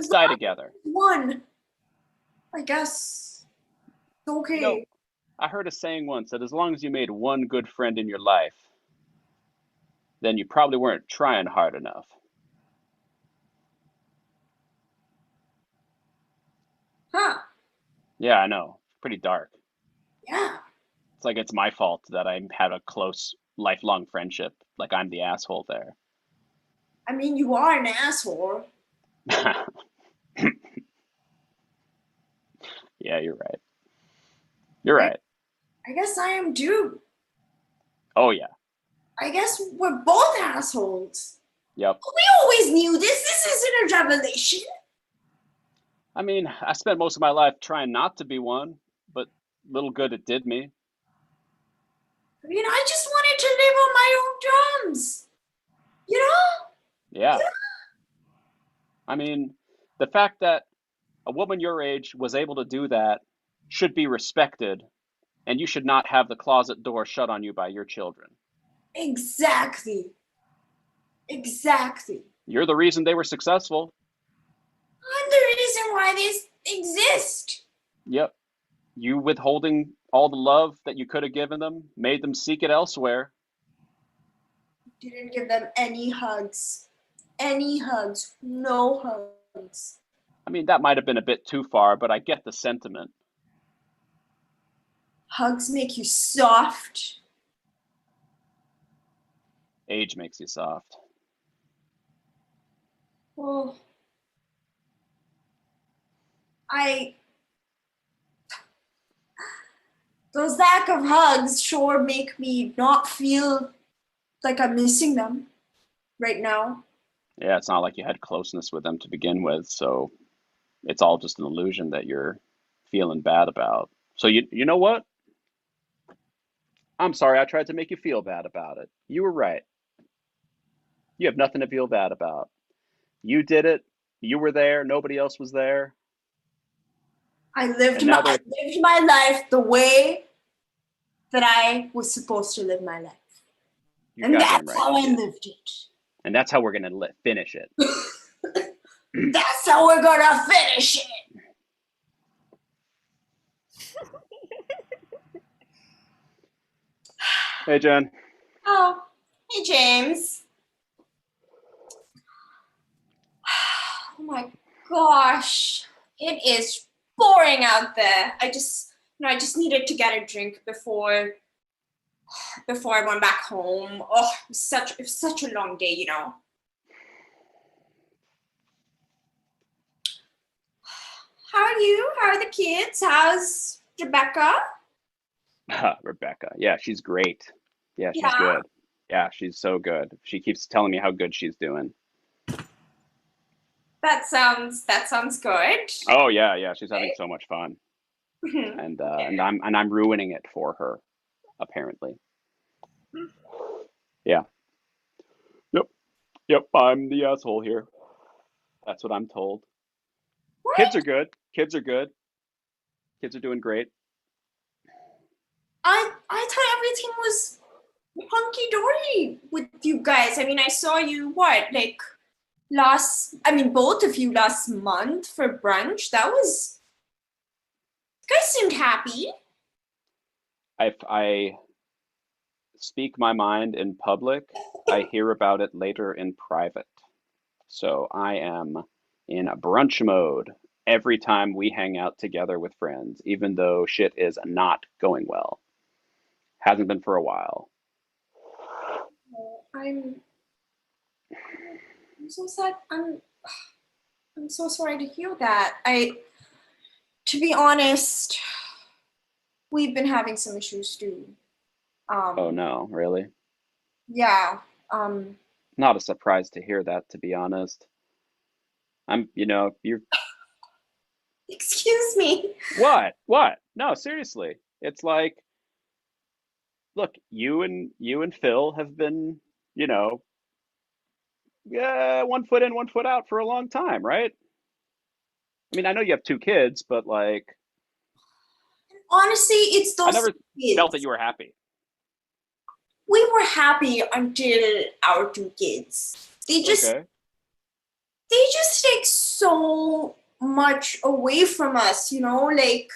die together. One. I guess. Okay. I heard a saying once that as long as you made one good friend in your life, then you probably weren't trying hard enough. Huh. Yeah, I know. Pretty dark. Yeah. It's like it's my fault that I had a close, lifelong friendship. Like I'm the asshole there. You are an asshole. Yeah, you're right. You're right. I guess I am too. Oh, yeah. I guess we're both assholes. Yep. We always knew this. This isn't a revelation. I spent most of my life trying not to be one, but little good it did me. I just wanted to live on my own terms. Yeah. The fact that A woman your age was able to do that, should be respected, and you should not have the closet door shut on you by your children. Exactly. Exactly. You're the reason they were successful. I'm the reason why they exist. Yep. You withholding all the love that you could have given them made them seek it elsewhere. Didn't give them any hugs. Any hugs. No hugs. I mean, that might have been a bit too far, but I get the sentiment. Hugs make you soft. Age makes you soft. Well, those lack of hugs sure make me not feel like I'm missing them right now. Yeah, it's not like you had closeness with them to begin with, so it's all just an illusion that you're feeling bad about. So you know what? I'm sorry I tried to make you feel bad about it. You were right. You have nothing to feel bad about. You did it. You were there. Nobody else was there. I lived my life the way that I was supposed to live my life. You're And goddamn that's right. how I lived it. And that's how we're going to finish it. That's how we're gonna finish it. Hey, Jen. Oh, hey, James. Oh my gosh, it is boring out there. I just needed to get a drink before I went back home. Oh, it was such a long day, you know. How are you? How are the kids? How's Rebecca? Rebecca. Yeah, she's great. Yeah, she's Yeah. good. Yeah, she's so good. She keeps telling me how good she's doing. That sounds good. Oh yeah, she's having so much fun. And I'm ruining it for her, apparently. Yeah. Yep, I'm the asshole here. That's what I'm told. What? Kids are good. Kids are doing great. I thought everything was hunky dory with you guys. I mean, I saw you both of you last month for brunch. You guys seemed happy. If I speak my mind in public, I hear about it later in private. So I am in a brunch mode every time we hang out together with friends, even though shit is not going well. Hasn't been for a while. I'm so sad. I'm so sorry to hear that. To be honest, we've been having some issues too. Oh no, really? Yeah. Not a surprise to hear that, to be honest. You're. Excuse me. What? No, seriously. It's like, look, you and Phil have been, one foot in, one foot out for a long time, right? I mean, I know you have two kids, but like, Honestly, it's I those never kids. felt that you were happy. We were happy until our two kids. They just take so much away from us, like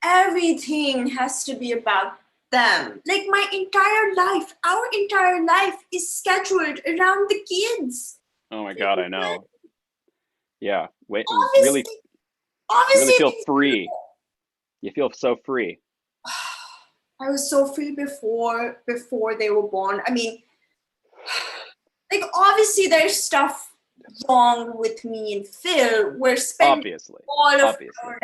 everything has to be about them. Like our entire life is scheduled around the kids. Oh my God, I know. Yeah, wait, Obviously, really feel free. You feel so free. I was so free before they were born. I mean, like obviously there's stuff wrong with me and Phil. We're spending all of our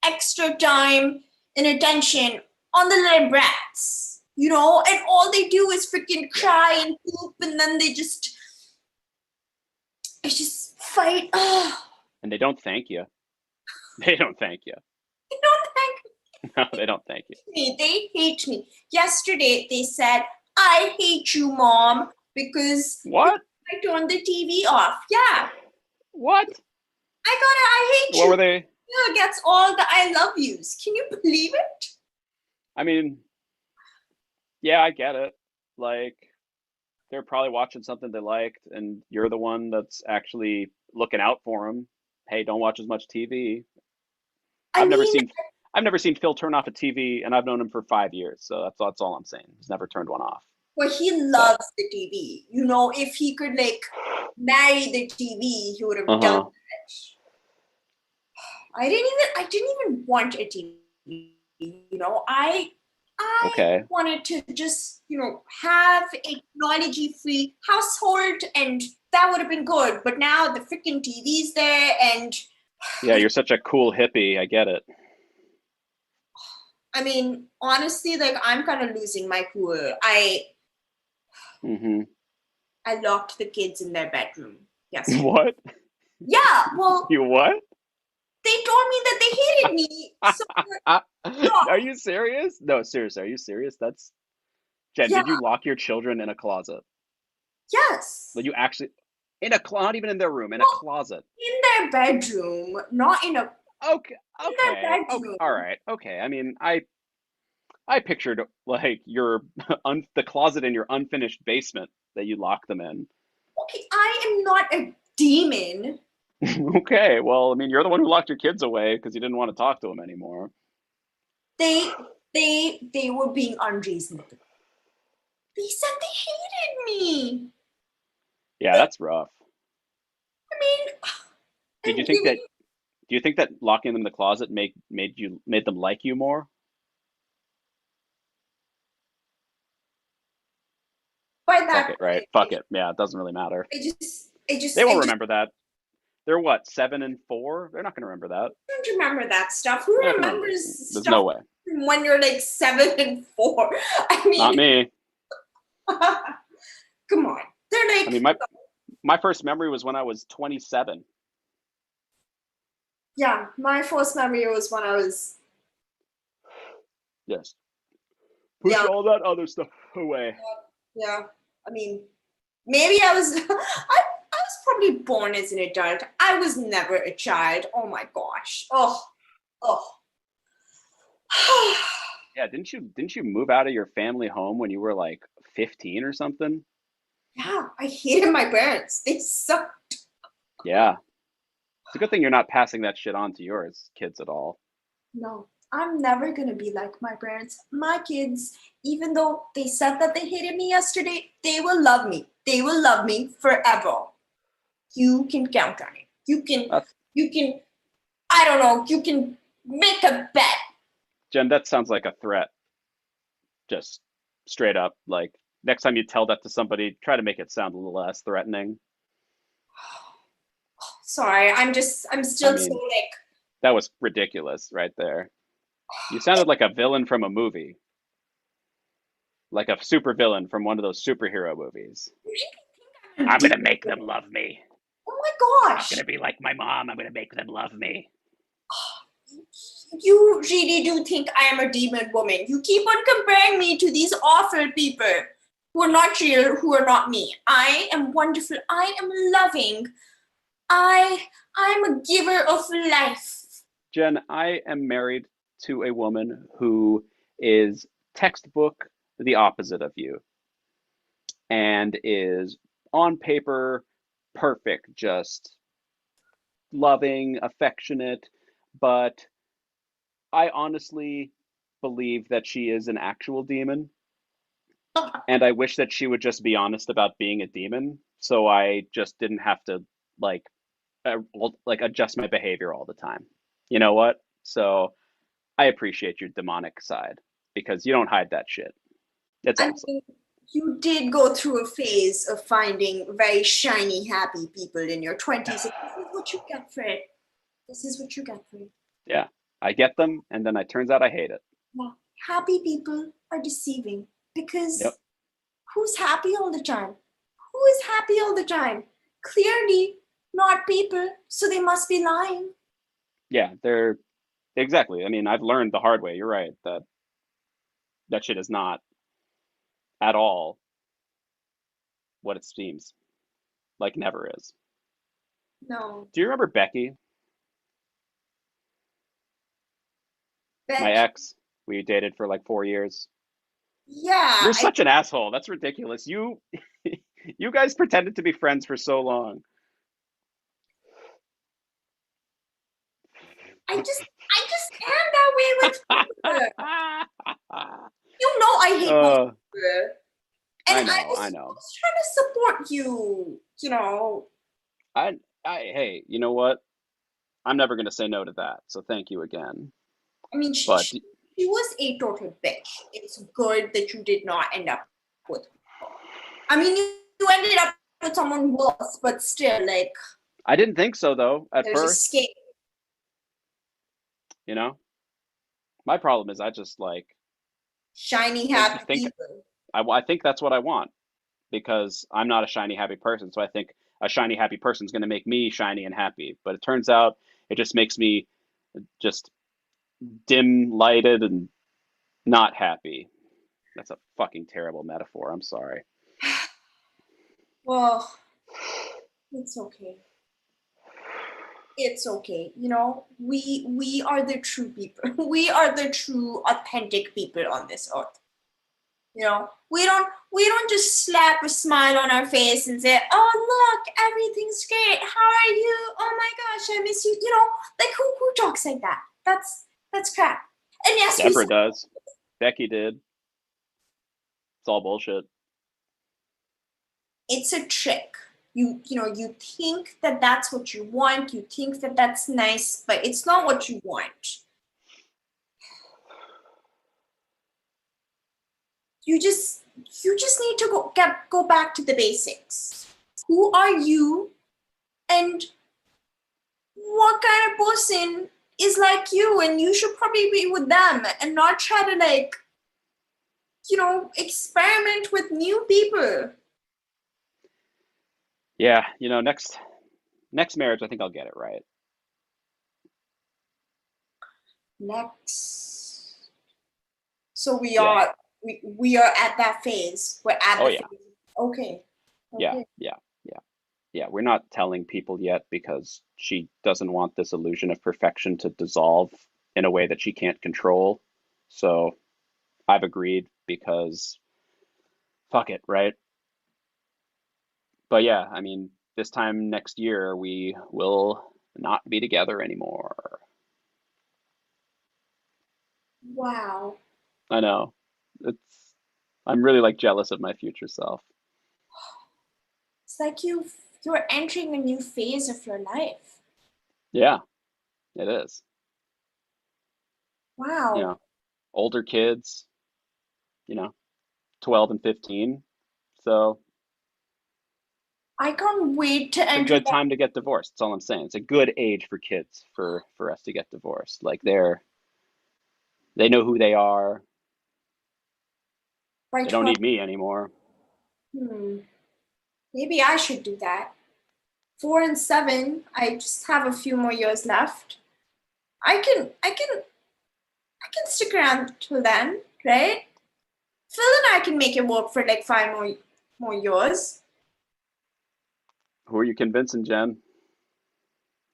extra time and attention on the little brats, and all they do is freaking cry and poop, and then they just fight. And they don't thank you. They don't thank you. They don't thank me. No, they don't thank you. They hate me. Yesterday they said, "I hate you, Mom," because what? I turned the TV off. Yeah. What? I hate What you. were they? Leela gets all the I love yous. Can you believe it? I mean, yeah, I get it. Like, they're probably watching something they liked, and you're the one that's actually looking out for them. Hey, don't watch as much TV. I I've never mean, seen I've never seen Phil turn off a TV, and I've known him for 5 years, so that's all I'm saying. He's never turned one off. well, he So, loves the TV. You know, if he could like marry the TV, he would have done uh-huh. that. I didn't even want a TV. You know, I Okay. wanted to just, you know, have a technology-free household, and that would have been good. But now the freaking TV's there, and Yeah, you're such a cool hippie. I get it. I mean, honestly, like I'm kind of losing my cool. Mm-hmm. I locked the kids in their bedroom yesterday. What? Yeah, well, You what? they told me that they hated me. So Are you serious? No, seriously, are you serious? That's Jen, yeah, did you lock your children in a closet? yes, Like you actually not even in their room, in a well, closet. in their bedroom, not in a Okay, in their okay, bedroom. all right, okay. I mean, I pictured like your the closet in your unfinished basement that you lock them in. Okay, I am not a demon. Okay, well, I mean, you're the one who locked your kids away because you didn't want to talk to them anymore. They they were being unreasonable. They said they hated me. Yeah, that's rough. I mean, Did you I'm think that? giving Do you think that locking them in the closet made them like you more? by Fuck that it, right? point, Fuck it. Yeah, it doesn't really matter. They I won't just remember that. They're what, 7 and 4? They're not gonna remember that. don't remember that stuff. Who They're not gonna remember. remembers There's no stuff way. from when you're like 7 and 4? I Not mean, me. come on. They're I mean, like, my first memory was when I was 27. yeah, my first memory was when I was Yes. Push young. all that other stuff away. Yeah. I mean, maybe I was I was probably born as an adult. I was never a child. Oh my gosh. Oh. Yeah, didn't you move out of your family home when you were like 15 or something? Yeah, I hated my parents. They sucked. Yeah. It's a good thing you're not passing that shit on to yours kids at all. No, I'm never gonna be like my parents. My kids, even though they said that they hated me yesterday, they will love me. They will love me forever. You can count on it. That's You can, I don't know, you can make a bet. Jen, that sounds like a threat. Just straight up. Like next time you tell that to somebody, try to make it sound a little less threatening. Sorry, I'm I still so mean, like, that was ridiculous right there. You sounded like a villain from a movie, like a super villain from one of those superhero movies. I'm gonna make them love me. oh my I'm not gosh, gonna be like my mom. I'm gonna make them love me. you really do think I am a demon woman. You keep on comparing me to these awful people who are not real, who are not me. I am wonderful. I am loving. I'm a giver of life. Jen, I am married to a woman who is textbook the opposite of you and is on paper perfect, just loving, affectionate, but I honestly believe that she is an actual demon. And I wish that she would just be honest about being a demon, so I just didn't have to like like adjust my behavior all the time. You know what? So I appreciate your demonic side because you don't hide that shit. It's I awesome. mean, you did go through a phase of finding very shiny, happy people in your 20s. So this is what you get for it. This is what you get for it. Yeah, I get them, and then it turns out I hate it. Yeah. Happy people are deceiving because Yep. who's happy all the time? Who is happy all the time? Clearly not people, so they must be lying. Yeah, they're exactly. I mean, I've learned the hard way. You're right that that shit is not at all what it seems. Like never is. No. Do you remember Becky? My ex. We dated for like 4 years. Yeah, You're such an asshole. That's ridiculous. You you guys pretended to be friends for so long. I just am that way with people. You know I hate most Uh, people. I And know, I I know. was trying to support you, you know. Hey, you know what? I'm never gonna say no to that. So thank you again. I mean, But she was a total bitch. It's good that you did not end up with her. I mean, you ended up with someone worse, but still, like, I didn't think so though at there's first. escape. You know, my problem is I just like Shiny, happy think people. I think that's what I want because I'm not a shiny, happy person. So I think a shiny, happy person is going to make me shiny and happy. But it turns out it just makes me just dim lighted and not happy. That's a fucking terrible metaphor. I'm sorry. Well, it's okay. It's okay. You know, we are the true people. We are the true, authentic people on this earth. You know, we don't just slap a smile on our face and say, "Oh, look, everything's great. How are you? Oh my gosh, I miss you." You know, like who talks like that? That's crap. And yes, we Deborah does. Becky did. It's all bullshit. it's a trick. You know, you think that that's what you want. You think that that's nice, but it's not what you want. You just need to go back to the basics. Who are you, and what kind of person is like you, and you should probably be with them and not try to, like, you know, experiment with new people. Yeah, you know, next marriage, I think I'll get it right. Next. So Yeah. we are at that phase. We're at Oh the yeah. phase. Okay. Yeah. Okay. Yeah. Yeah. Yeah. We're not telling people yet because she doesn't want this illusion of perfection to dissolve in a way that she can't control. So I've agreed because fuck it, right? But yeah, I mean, this time next year we will not be together anymore. Wow. I know. It's I'm really like jealous of my future self. It's like you're entering a new phase of your life. Yeah, it is. You Wow. know, older kids, you know, 12 and 15. So I can't wait to it's a enter good that time to get divorced. That's all I'm saying. It's a good age for kids for us to get divorced. Like they know who they are. by They don't 12. need me anymore. Maybe I should do that. 4 and 7, I just have a few more years left. I can stick around till then, right? Phil and I can make it work for like 5 more years. Who are you convincing, Jen?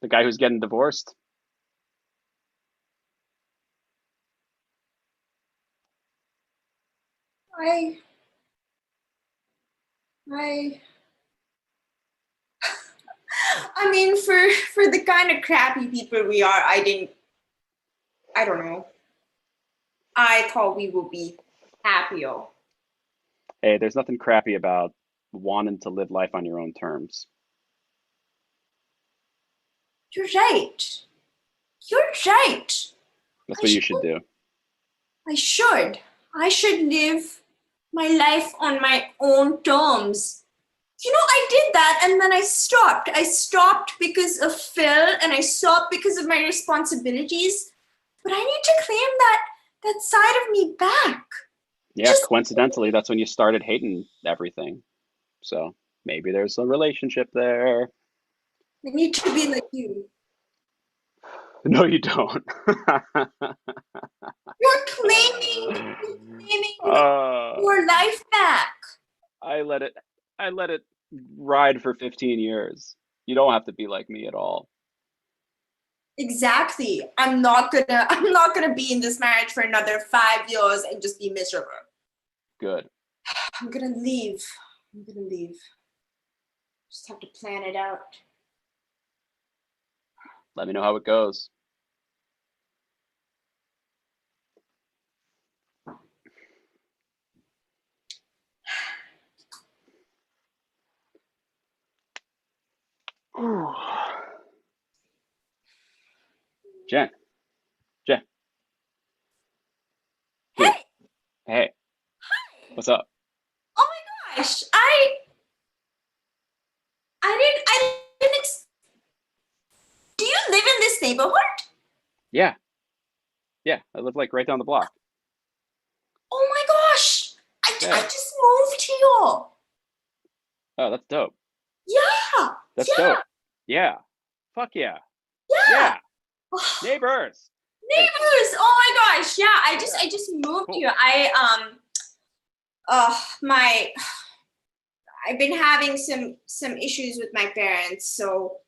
The guy who's getting divorced? I I I mean, for the kind of crappy people we are, I don't know. I thought we would be happier. Hey, there's nothing crappy about wanting to live life on your own terms. You're right. You're right. That's I what you should should do. I should. I should live my life on my own terms. You know, I did that and then I stopped. I stopped because of Phil and I stopped because of my responsibilities. But I need to claim that side of me back. Yeah, coincidentally, that's when you started hating everything. So maybe there's a relationship there. I need to be like you. No, you don't. You're claiming uh, your life back. I let it ride for 15 years. You don't have to be like me at all. Exactly. I'm not gonna be in this marriage for another 5 years and just be miserable. Good. I'm gonna leave. Just have to plan it out. Let me know how it goes. Jen. Dude. Hey. What's up? Oh my gosh, I didn't. Do you live in this neighborhood? Yeah. Yeah, I live like right down the block. Oh my gosh, I Yeah. just moved here. Oh, that's dope. Yeah. That's dope. Yeah. Fuck yeah. Yeah. Neighbors. Neighbors. Oh my gosh. Yeah. I just moved here. I've been having some issues with my parents, so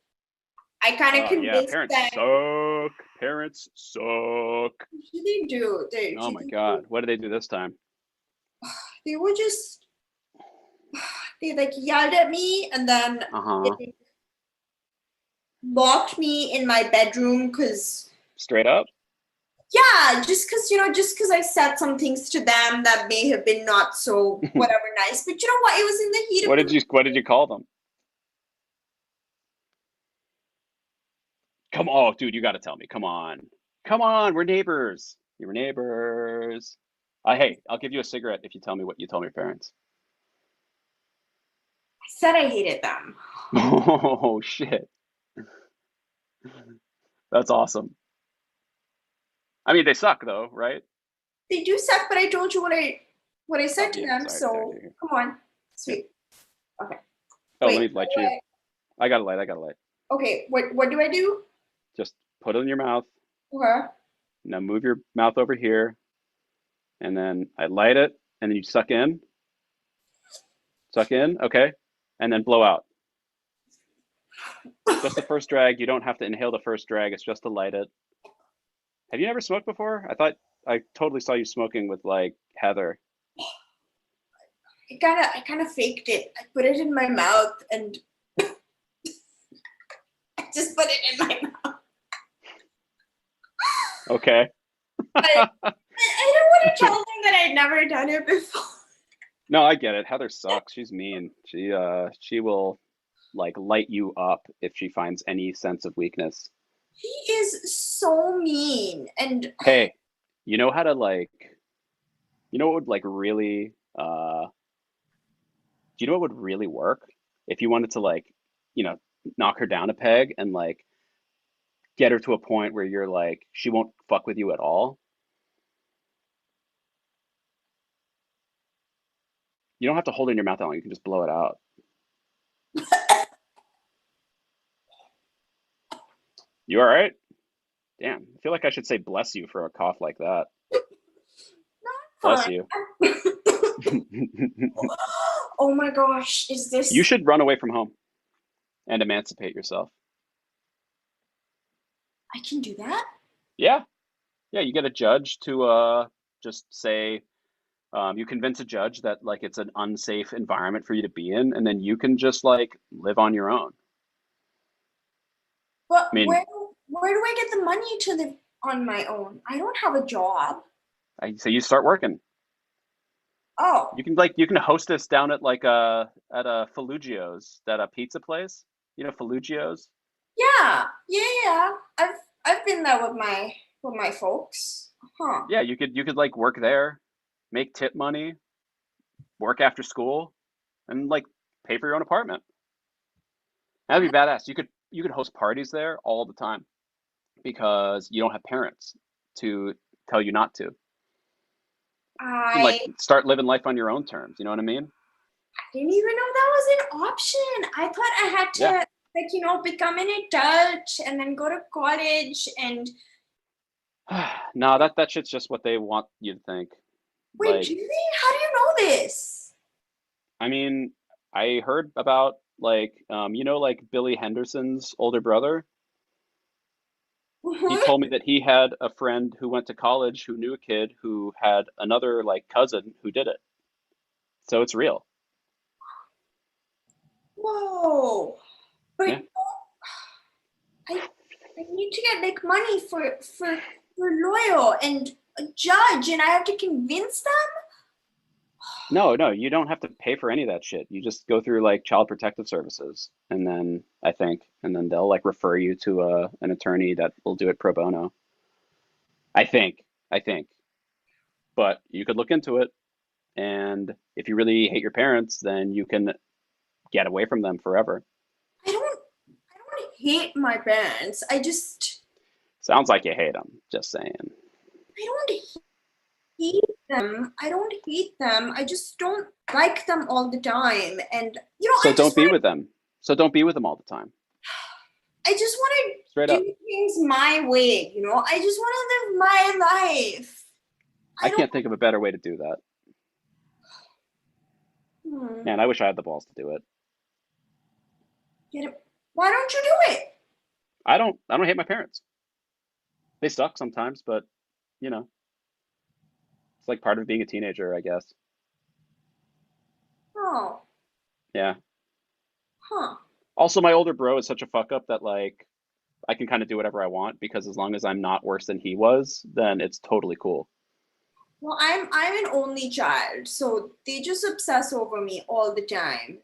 I kind of convinced parents them. suck. Parents suck. They do. Oh my God. What did they do this time? They were just, they like yelled at me and then they locked me in my bedroom because. Straight up? Yeah, just because I said some things to them that may have been not so whatever nice, but you know what? It was in the heat of What did you call them? Come on, dude, you got to tell me. Come on. Come on, we're neighbors. You were neighbors. Hey, I'll give you a cigarette if you tell me what you told your parents. I said I hated them. Oh, shit. That's awesome. I mean, they suck though, right? They do suck, but I told you what I said to them, sorry, so come on. Sweet. Okay. Oh, Wait, let me light you. I got a light. Okay, what do I do? Just put it in your mouth. Okay. Now move your mouth over here. And then I light it, and then you suck in. Suck in, okay. And then blow out. Just the first drag. You don't have to inhale the first drag. It's just to light it. Have you never smoked before? I thought I totally saw you smoking with like Heather. I kind of faked it. I put it in my mouth and I just put it in my mouth. Okay. I don't want to tell them that I'd never done it before. No, I get it. Heather sucks. She's mean. She will like light you up if she finds any sense of weakness. He is so mean. And hey, you know how to like, you know what would like really, do you know what would really work if you wanted to like, knock her down a peg and like get her to a point where you're like, she won't fuck with you at all? You don't have to hold it in your mouth that long. You can just blow it out. You all right? Damn, I feel like I should say bless you for a cough like that. Bless you. Oh my gosh, is this? You should run away from home and emancipate yourself. I can do that? Yeah. Yeah, you get a judge to just say, you convince a judge that like it's an unsafe environment for you to be in, and then you can just like live on your own. But I mean, where do I get the money to live on my own? I don't have a job. so you start working. Oh. You can hostess down at like a Falugio's, that a pizza place. You know Falugio's? Yeah. I've been there with my folks. Huh. Yeah, you could like work there, make tip money, work after school, and like pay for your own apartment. That'd be badass. You could host parties there all the time because you don't have parents to tell you not to. You can like start living life on your own terms. You know what I mean? I didn't even know that was an option. I thought I had to become an adult and then go to college and. No, that shit's just what they want you to think. Wait, like, really? How do you know this? I mean, I heard about like like Billy Henderson's older brother. He told me that he had a friend who went to college who knew a kid who had another like cousin who did it. So it's real. Whoa. But Yeah. I need to get like money for lawyer and a judge, and I have to convince them. No, you don't have to pay for any of that shit. You just go through like Child Protective Services, and then and then they'll like refer you to an attorney that will do it pro bono. I think, but you could look into it, and if you really hate your parents, then you can get away from them forever. I don't hate my parents. I just Sounds like you hate them. Just saying. I don't hate them. I don't hate them. I just don't like them all the time. And So don't be with them. So don't be with them all the time. I just want Straight to up. do things my way, I just want to live my life. I can't think of a better way to do that. Man, I wish I had the balls to do it. Why don't you do it? I don't hate my parents. They suck sometimes, but it's like part of being a teenager, I guess. Oh. Yeah. Huh. Also, my older bro is such a fuck up that like I can kind of do whatever I want because as long as I'm not worse than he was, then it's totally cool. Well, I'm an only child, so they just obsess over me all the time.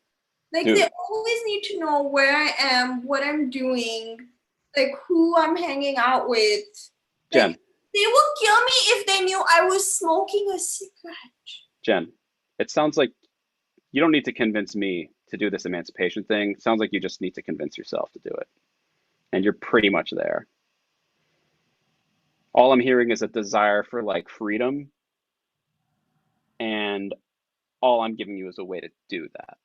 Like Dude. they always need to know where I am, what I'm doing, like who I'm hanging out with. Jen, They would kill me if they knew I was smoking a cigarette. Jen, it sounds like you don't need to convince me to do this emancipation thing. It sounds like you just need to convince yourself to do it. And you're pretty much there. All I'm hearing is a desire for like freedom. And all I'm giving you is a way to do that.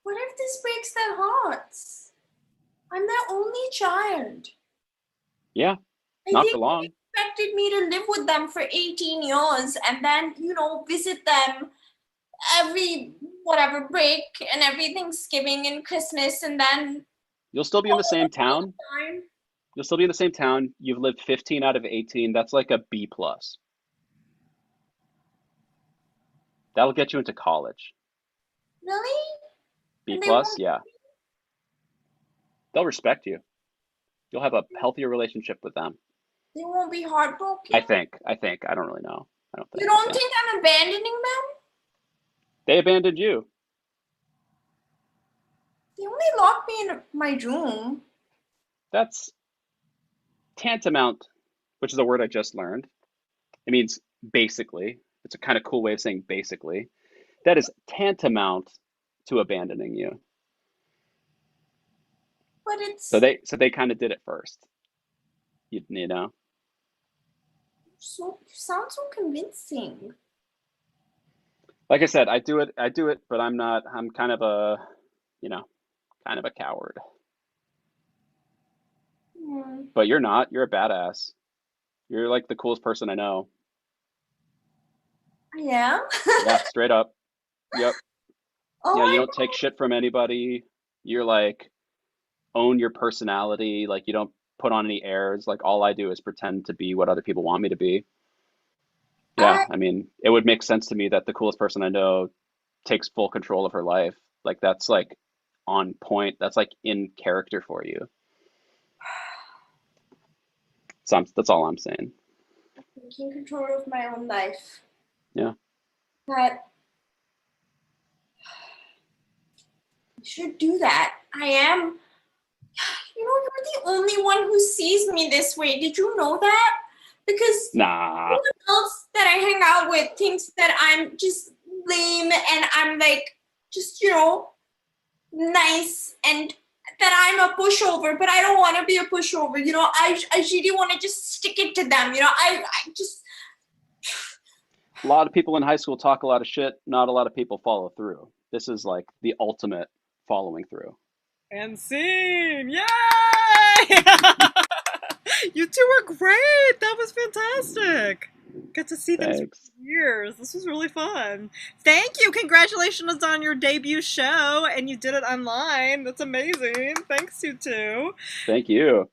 What if this breaks their hearts? I'm their only child. Yeah, I not think for long. they expected me to live with them for 18 years and then, visit them every whatever break and every Thanksgiving and Christmas, and then You'll still be in the same town. You'll still be in the same town. You've lived 15 out of 18. That's like a B plus. That'll get you into college. Really? B plus, yeah. They'll respect you. You'll have a healthier relationship with them. They won't be heartbroken. I think. I don't really know. I don't think. You don't think I'm abandoning them? They abandoned you. They only locked me in my room. That's tantamount, which is a word I just learned. It means basically. It's a kind of cool way of saying basically. That is tantamount to abandoning you. But it's So they kind of did it first. You know. you sound so convincing. Like I said, I do it, but I'm kind of a, kind of a coward. But you're not. You're a badass. You're like the coolest person I know. I am? Yeah, straight up. Yep. Oh Yeah, you don't take shit from anybody. You're like, own your personality. Like, you don't put on any airs. Like, all I do is pretend to be what other people want me to be. Yeah, I mean, it would make sense to me that the coolest person I know takes full control of her life. Like, that's like on point. That's like in character for you. So that's all I'm saying. Taking control of my own life. Yeah. But I should do that. I am. You're the only one who sees me this way. Did you know that? Because nah. Everyone else that I hang out with thinks that I'm just lame and I'm like, just, nice and that I'm a pushover, but I don't want to be a pushover. I really want to just stick it to them. I just. A lot of people in high school talk a lot of shit. Not a lot of people follow through. This is like the ultimate following through. And scene! Yay! You two were great! That was fantastic! Get to see them for years. This was really fun. Thank you! Congratulations on your debut show, and you did it online. That's amazing. Thanks, you two. Thank you.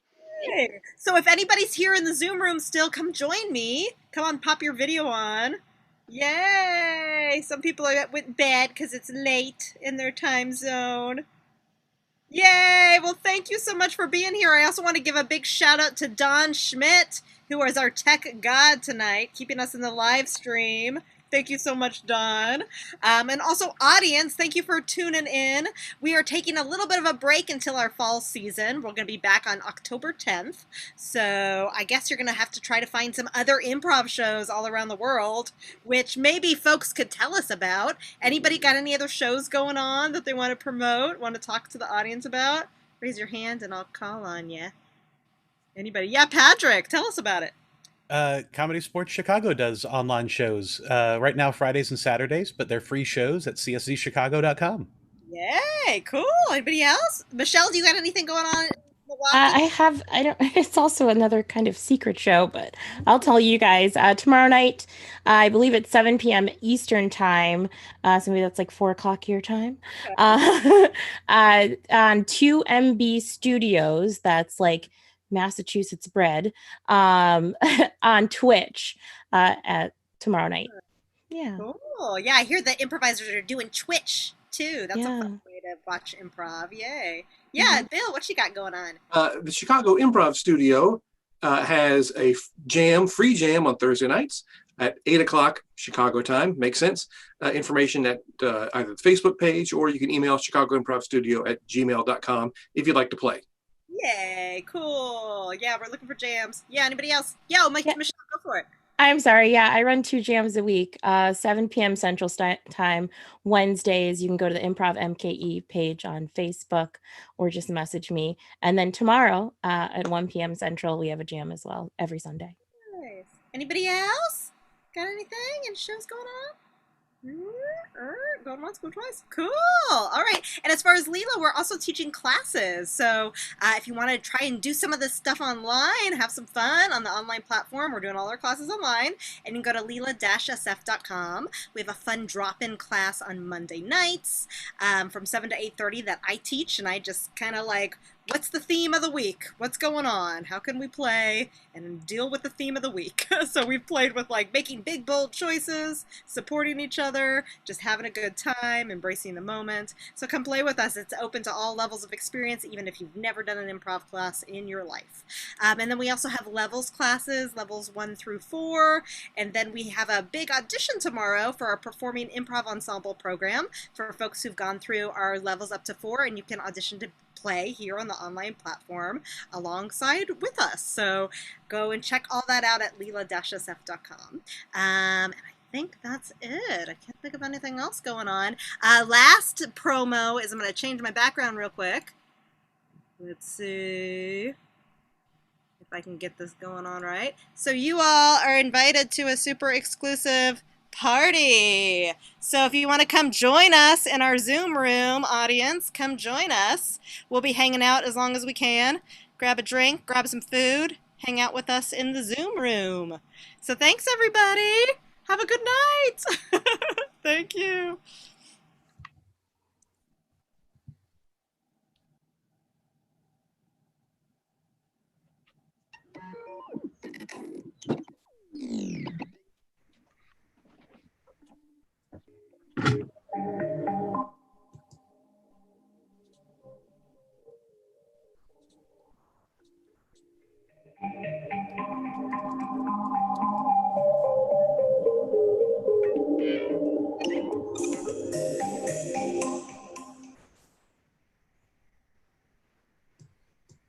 Yay. So if anybody's here in the Zoom room still, come join me. Come on, pop your video on. Yay! Some people are went bed because it's late in their time zone. Yay! Well, thank you so much for being here. I also want to give a big shout out to Don Schmidt, who is our tech god tonight, keeping us in the live stream. Thank you so much, Don. And also, audience, thank you for tuning in. We are taking a little bit of a break until our fall season. We're going to be back on October 10th. So I guess you're going to have to try to find some other improv shows all around the world, which maybe folks could tell us about. Anybody got any other shows going on that they want to promote, want to talk to the audience about? Raise your hand and I'll call on you. Anybody? Yeah, Patrick, tell us about it. Comedy Sports Chicago does online shows right now, Fridays and Saturdays, but they're free shows at csdchicago.com. Yay, cool. Anybody else? Michelle, do you got anything going on in Milwaukee? I don't, it's also another kind of secret show, but I'll tell you guys. Tomorrow night, I believe it's 7 p.m. Eastern time. So maybe that's like 4 o'clock your time. On 2MB Studios, that's like Massachusetts bred, on Twitch at tomorrow night. Yeah. Cool. Yeah, I hear the improvisers are doing Twitch too. That's a Yeah. fun way to watch improv. Yay. Yeah, Bill, what you got going on? The Chicago Improv Studio has a free jam on Thursday nights at 8 o'clock Chicago time. Makes sense. Information at either the Facebook page or you can email chicagoimprovstudio@gmail.com if you'd like to play. Yay, cool. Yeah, we're looking for jams. Yeah, anybody else? Yo, Michelle, go for it. I'm sorry. Yeah, I run 2 jams a week, 7 p.m. Central Time. Wednesdays, you can go to the Improv MKE page on Facebook or just message me. And then tomorrow at 1 p.m. Central, we have a jam as well every Sunday. Nice. Anybody else? Got anything? Any shows going on? Going once, going twice. Cool. All right. And as far as Leela, we're also teaching classes. So if you want to try and do some of this stuff online, have some fun on the online platform, we're doing all our classes online. And you can go to leela-sf.com. We have a fun drop-in class on Monday nights from 7 to 8:30 that I teach. And I just kind of like, what's the theme of the week? What's going on? How can we play and deal with the theme of the week? So we've played with like making big, bold choices, supporting each other, just having a good time, embracing the moment. So come play with us. It's open to all levels of experience, even if you've never done an improv class in your life. And then we also have levels classes, levels 1 through 4. And then we have a big audition tomorrow for our Performing Improv Ensemble program for folks who've gone through our levels up to 4, and you can audition to play here on the online platform alongside with us. So go and check all that out at leela-sf.com. And I think that's it. I can't think of anything else going on. Last promo is, I'm going to change my background real quick. Let's see if I can get this going on right. So you all are invited to a super exclusive party. So if you want to come join us in our Zoom room, audience, come join us. We'll be hanging out as long as we can. Grab a drink, grab some food, hang out with us in the Zoom room. So thanks, everybody. Have a good night. Thank you.